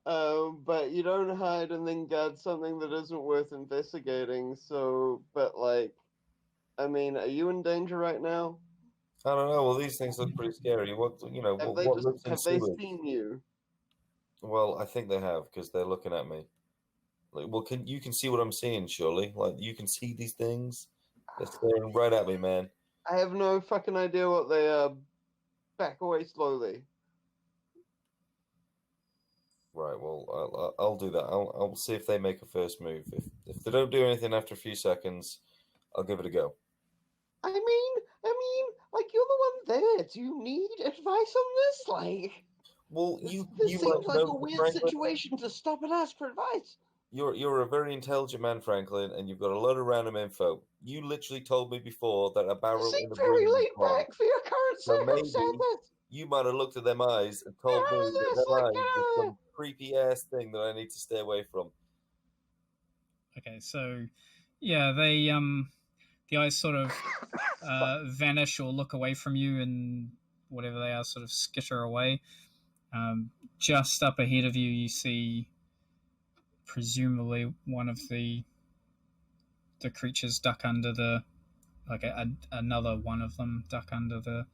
But you don't hide and then guard something that isn't worth investigating. So, but I mean, are you in danger right now? I don't know. Well, these things look pretty scary. What Have they seen you? Well, I think they have because they're looking at me. Like, well, you can see what I'm seeing? Surely, like you can see these things. They're staring right at me, man. I have no fucking idea what they are. Back away slowly. Right. Well, I'll do that. I'll see if they make a first move. If they don't do anything after a few seconds, I'll give it a go. I mean, like you're the one there. Do you need advice on this? Like, well, this you seems like a weird Franklin, situation to stop and ask for advice. You're a very intelligent man, Franklin, and you've got a lot of random info. You literally told me before that a barrel You seem in the very room. laid back for your current So maybe circumstances. you might have looked at them eyes and told me that them eyes was some creepy ass thing that I need to stay away from. Okay, so yeah, they the eyes sort of vanish or look away from you, and whatever they are sort of skitter away. Just up ahead of you, you see presumably one of the creatures duck under the another one of them duck under the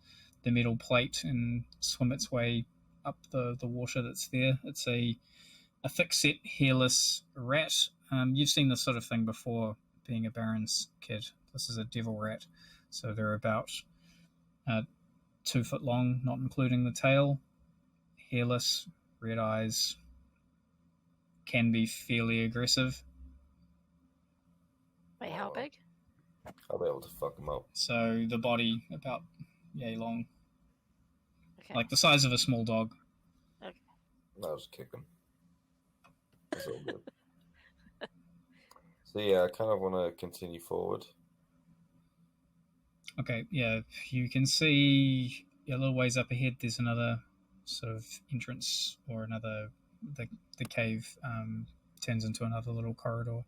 metal plate and swim its way up the water that's there. It's a thick-set, hairless rat. You've seen this sort of thing before, being a Baron's kid. This is a devil rat, so they're about 2 foot long, not including the tail. Hairless, red eyes, can be fairly aggressive. Wait, how big? I'll be able to fuck them up. So the body about yay long, Okay. like the size of a small dog. I'll just kick them. That's all good. So yeah, I kind of want to continue forward. Okay, yeah, you can see a little ways up ahead. There's another sort of entrance, or another the cave turns into another little corridor.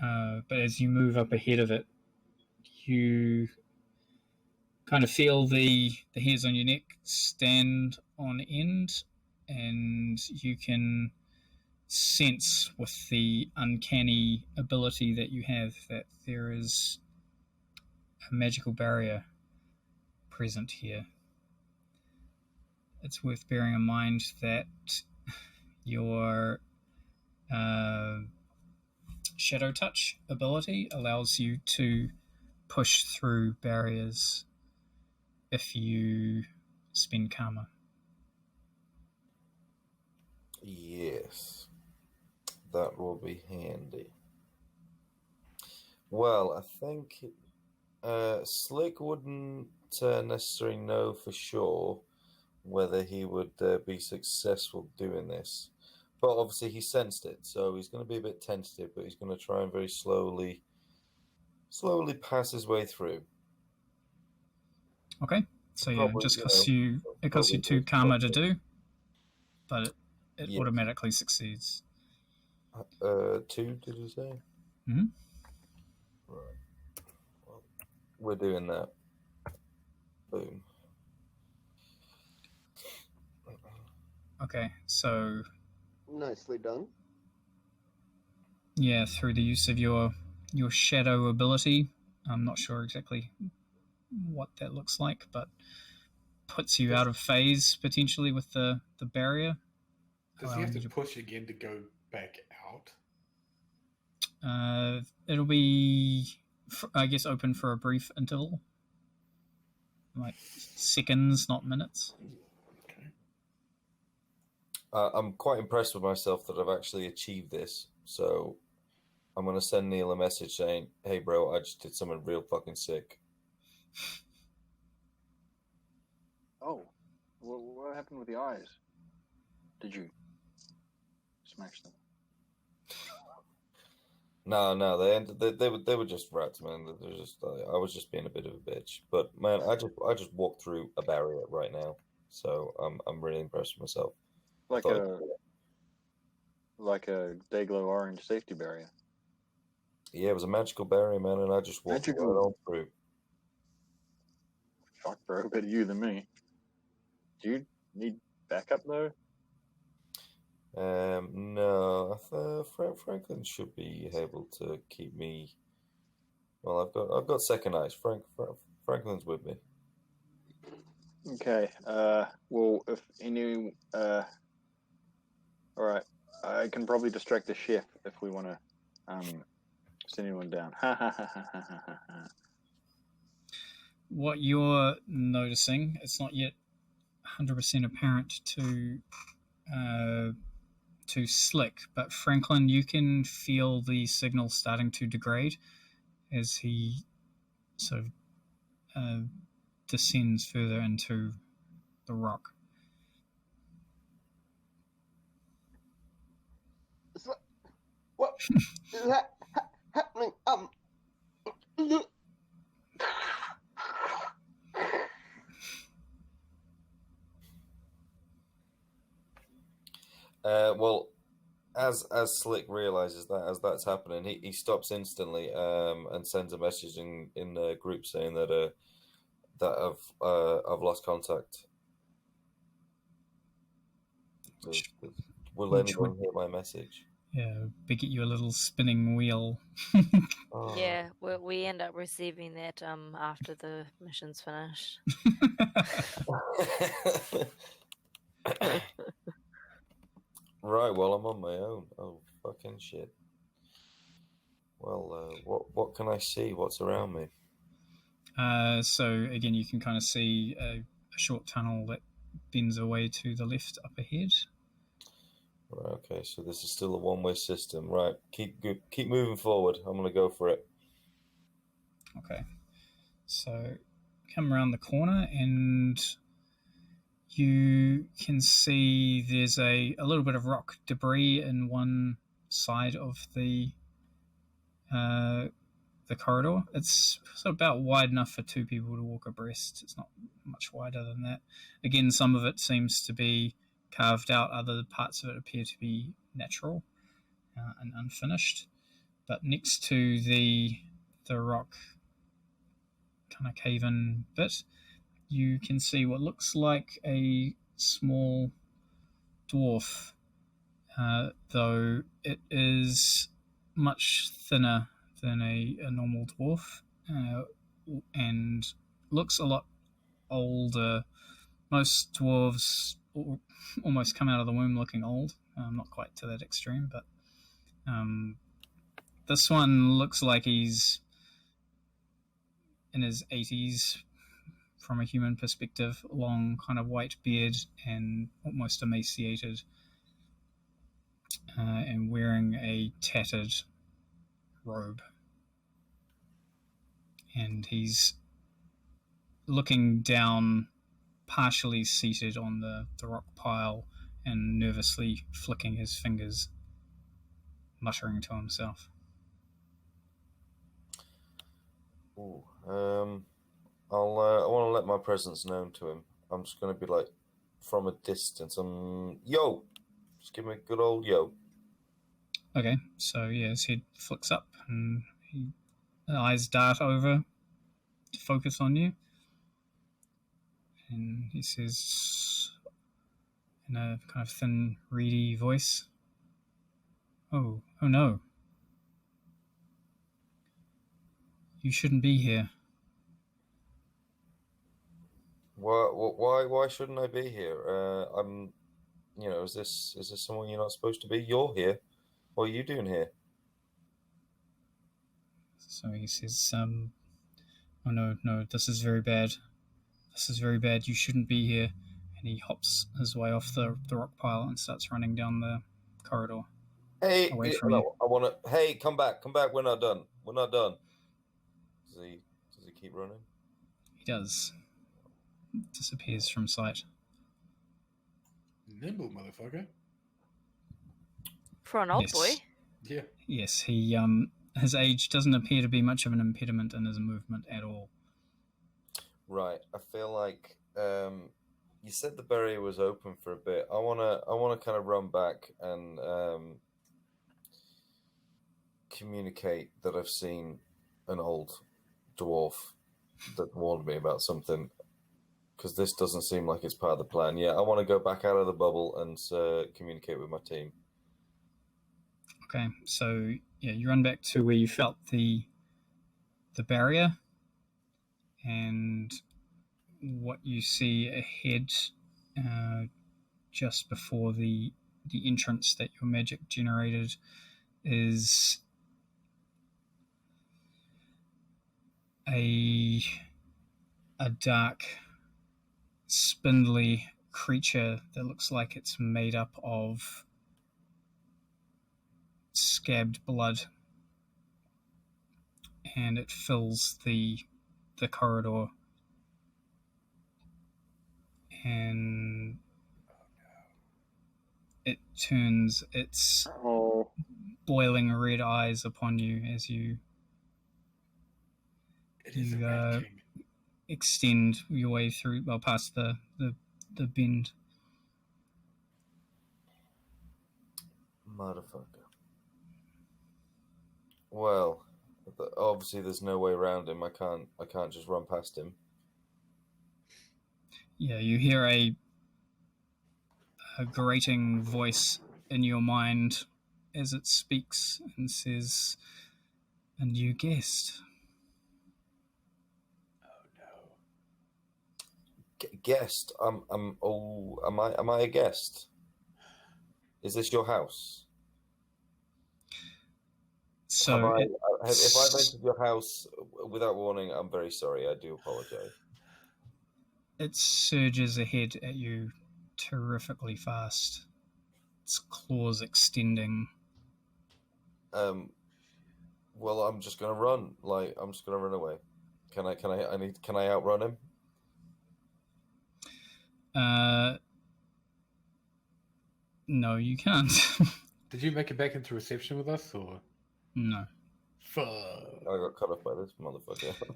But as you move up ahead of it, you kind of feel the hairs on your neck stand on end, and you can sense with the uncanny ability that you have that there is a magical barrier present here. It's worth bearing in mind that your shadow touch ability allows you to push through barriers if you spend karma. Yes, that will be handy. Well, I think Slick wouldn't necessarily know for sure whether he would be successful doing this. But obviously he sensed it, so he's going to be a bit tentative, but he's going to try and very slowly pass his way through. Okay, so yeah, Probably, just you costs know, you it costs you probably 2 karma to do, but it Yes. automatically succeeds. 2, did you say? Mhm. Right. Well, we're doing that. Boom. Okay, so Nicely done. yeah, through the use of your shadow ability, I'm not sure exactly what that looks like, but puts you out of phase potentially with the barrier. Does he have to push again to go back out? It'll be, I guess, open for a brief interval, like seconds, not minutes. Okay. I'm quite impressed with myself that I've actually achieved this. So I'm going to send Neil a message saying, "Hey, bro, I just did something real fucking sick." Oh, what happened with the eyes? Did you smash them? No, they were just rats, man. They're just I was just being a bit of a bitch. But man, I just walked through a barrier right now, so I'm really impressed with myself. Like a Dayglow orange safety barrier. Yeah, it was a magical barrier, man, and I just walked right on through. Fuck, bro, better you than me. Do you need backup though? No, Franklin should be able to keep me. Well, I've got second eyes. Franklin's with me. Okay. Well, if any, all right. I can probably distract the chef if we want to, send anyone down. What you're noticing, it's not yet 100% apparent to Slick, but Franklin, you can feel the signal starting to degrade as he sort of descends further into the rock. What is that happening? Well, as Slick realizes that as that's happening, he stops instantly and sends a message in the group saying that I've lost contact. Will anyone hear my message? Yeah, beget you a little spinning wheel. Oh. Yeah, we end up receiving that after the mission's finished. Right, well, I'm on my own. Oh, fucking shit. Well, what can I see? What's around me? So again, you can kind of see a short tunnel that bends away to the left up ahead. Right, okay, so this is still a one-way system. Right, keep moving forward. I'm gonna go for it. Okay, so come around the corner and you can see there's a little bit of rock debris in one side of the corridor. It's about wide enough for 2 people to walk abreast. It's not much wider than that. Again, some of it seems to be carved out. Other parts of it appear to be natural and unfinished. But next to the rock kind of cave-in bit, you can see what looks like a small dwarf, though it is much thinner than a normal dwarf, and looks a lot older. Most dwarves almost come out of the womb looking old. Not quite to that extreme, but this one looks like he's in his 80s from a human perspective. Long kind of white beard and almost emaciated. and wearing a tattered robe. And he's looking down, partially seated on the rock pile and nervously flicking his fingers, muttering to himself. Ooh, I want to let my presence known to him. I'm just going to be like, from a distance, yo! Just give me a good old yo. Okay, so yeah, his head flicks up and the eyes dart over to focus on you. And he says, in a kind of thin, reedy voice, oh no. You shouldn't be here. Why shouldn't I be here? Is this someone you're not supposed to be? You're here. What are you doing here? So he says, oh no, this is very bad. This is very bad. You shouldn't be here. And he hops his way off the rock pile and starts running down the corridor. Hey, away from you. I want to. Hey, come back. We're not done. Does he keep running? He does. Disappears from sight. Nimble motherfucker. For an old Yes. boy. Yeah. Yes, he his age doesn't appear to be much of an impediment in his movement at all. Right. I feel like you said the barrier was open for a bit. I wanna kind of run back and communicate that I've seen an old dwarf that warned me about something. Because this doesn't seem like it's part of the plan. Yeah, I want to go back out of the bubble and communicate with my team. Okay, so yeah, you run back to where you felt the barrier, and what you see ahead, just before the entrance that your magic generated, is a dark, spindly creature that looks like it's made up of scabbed blood, and it fills the corridor, and it turns its boiling red eyes upon you as you It is a rat king. extend your way through, well, past the bend. Motherfucker. Well, obviously there's no way around him. I can't just run past him. Yeah, you hear a grating voice in your mind as it speaks and says, "A new guest." Oh no. Guest? Am I a guest? Is this your house? So if I've entered your house without warning, I'm very sorry. I do apologize. it surges ahead at you terrifically fast, its claws extending. Well, I'm just gonna run. I'm just gonna run away. Can I outrun him? No, you can't. Did you make it back into reception with us, or? No. Fuck. I got cut off by this motherfucker.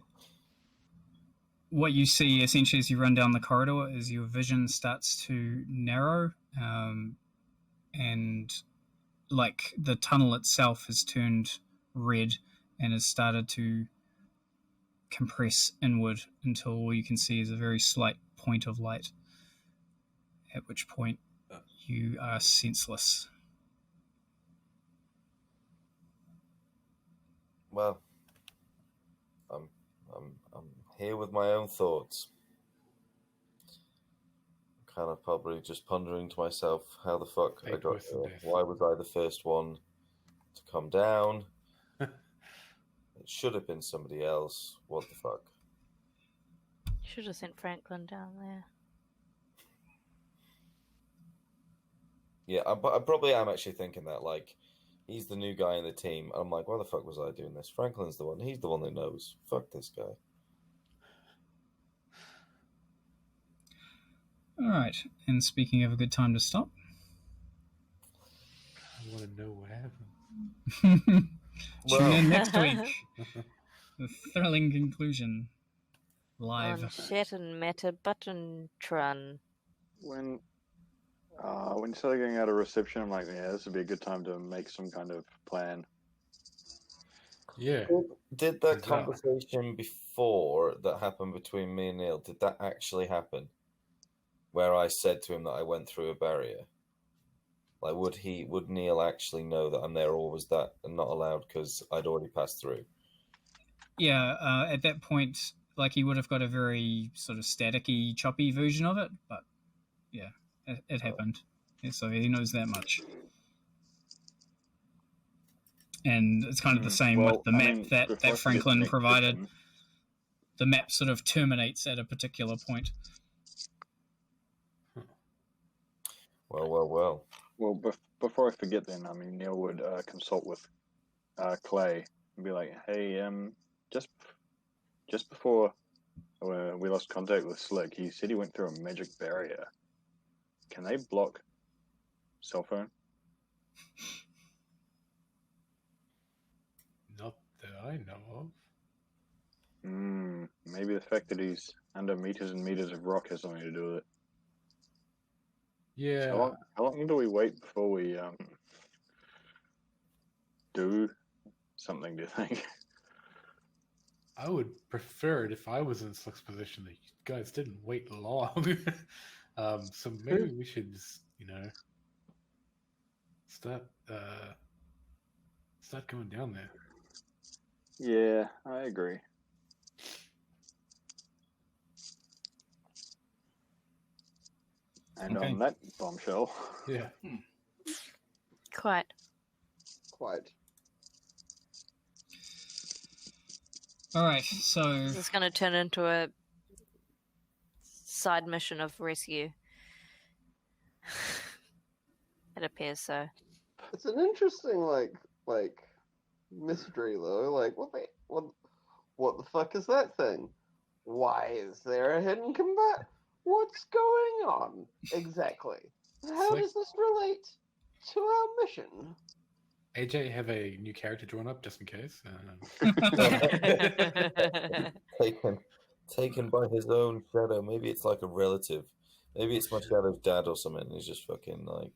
What you see essentially as you run down the corridor is your vision starts to narrow, and like the tunnel itself has turned red and has started to compress inward until all you can see is a very slight point of light, at which point you are senseless. Well, I'm here with my own thoughts. Kind of probably just pondering to myself how the fuck I got here. Why was I the first one to come down? It should have been somebody else. What the fuck? Should have sent Franklin down there. Yeah, I probably am actually thinking that, like, he's the new guy in the team. I'm like, why the fuck was I doing this? Franklin's the one. He's the one that knows. Fuck this guy. All right. And speaking of a good time to stop, I want to know what happened. tune in next week. The thrilling conclusion. Live. On Chat and Meta Buttantron. When you started getting out of reception, I'm like, yeah, this would be a good time to make some kind of plan. Yeah. Did that Exactly. conversation before that happened between me and Neil, did that actually happen? Where I said to him that I went through a barrier? Like, would Neil actually know that I'm there, or was that not allowed because I'd already passed through? Yeah, at that point, like, he would have got a very sort of staticky, choppy version of it, but yeah, it happened. Yeah, so he knows that much. And it's kind of the same with the map that Franklin provided. The map sort of terminates at a particular point. Well. Well, before I forget, then Neil would consult with Clay and be like, "Hey, just before we lost contact with Slick, he said he went through a magic barrier. Can they block cell phone?" Not that I know of. Maybe the fact that he's under meters and meters of rock has something to do with it. Yeah. So how long do we wait before we do something, do you think? I would prefer it if I was in Slick's position that you guys didn't wait long. So maybe we should just, start going down there. Yeah, I agree. And Okay. on that bombshell, Yeah. Quite. All right, so This is going to turn into a side mission of rescue. It appears so. It's an interesting like mystery though. Like what the fuck is that thing? Why is there a hidden combat? What's going on exactly? How Slick. does this relate to our mission? AJ, have a new character drawn up just in case. Taken by his own shadow. Maybe it's like a relative. Maybe it's my shadow's dad or something. And he's just fucking like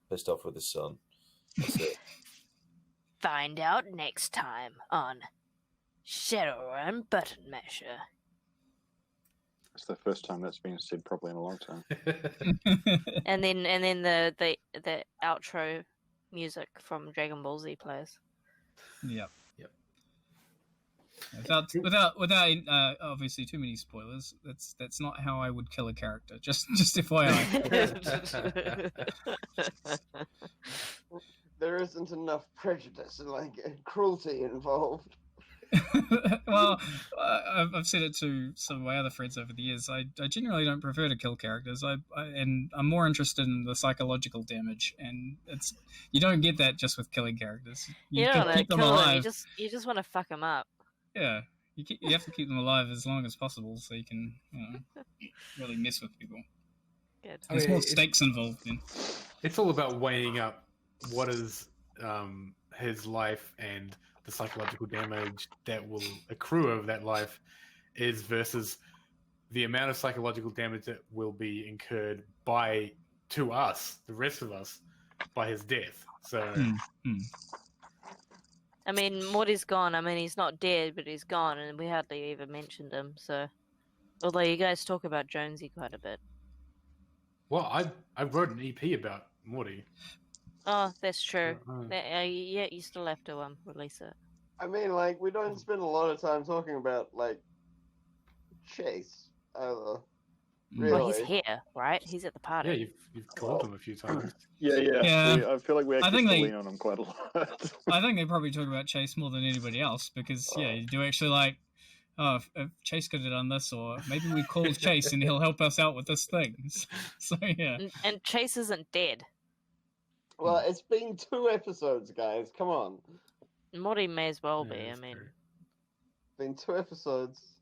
pissed off with his son. That's it. Find out next time on Shadowrun Buttonmasher. it's the first time that's been said properly in a long time. And then the outro music from Dragon Ball Z plays. Yep. Yep. Without obviously too many spoilers. That's not how I would kill a character. Just FYI. There isn't enough prejudice and cruelty involved. Well, I've said it to some of my other friends over the years. I generally don't prefer to kill characters. And I'm more interested in the psychological damage, and you don't get that just with killing characters. You can don't want to keep them kill alive. them. You just want to fuck them up. Yeah, you have to keep them alive as long as possible, so you can really mess with people. Good. There's more stakes involved then. It's all about weighing up what is his life and the psychological damage that will accrue over that life is versus the amount of psychological damage that will be incurred to us, the rest of us, by his death. So, I mean, Morty's gone. I mean, he's not dead, but he's gone, and we hardly even mentioned him. So, although you guys talk about Jonesy quite a bit. well, I wrote an EP about Morty. Oh, that's true. Yeah, you still have to release it. I mean, we don't spend a lot of time talking about Chase either. Really? Well, he's here, right? He's at the party. Yeah, you've called him a few times. Yeah. I feel like we I actually think they- lean on him quite a lot. I think they probably talk about Chase more than anybody else because, you do actually if Chase could have done this, or maybe we called Chase and he'll help us out with this thing. So, yeah. And Chase isn't dead. Well, it's been 2 episodes, guys. Come on. Morty may as well Yeah, be. I that's mean, true. Been 2 episodes.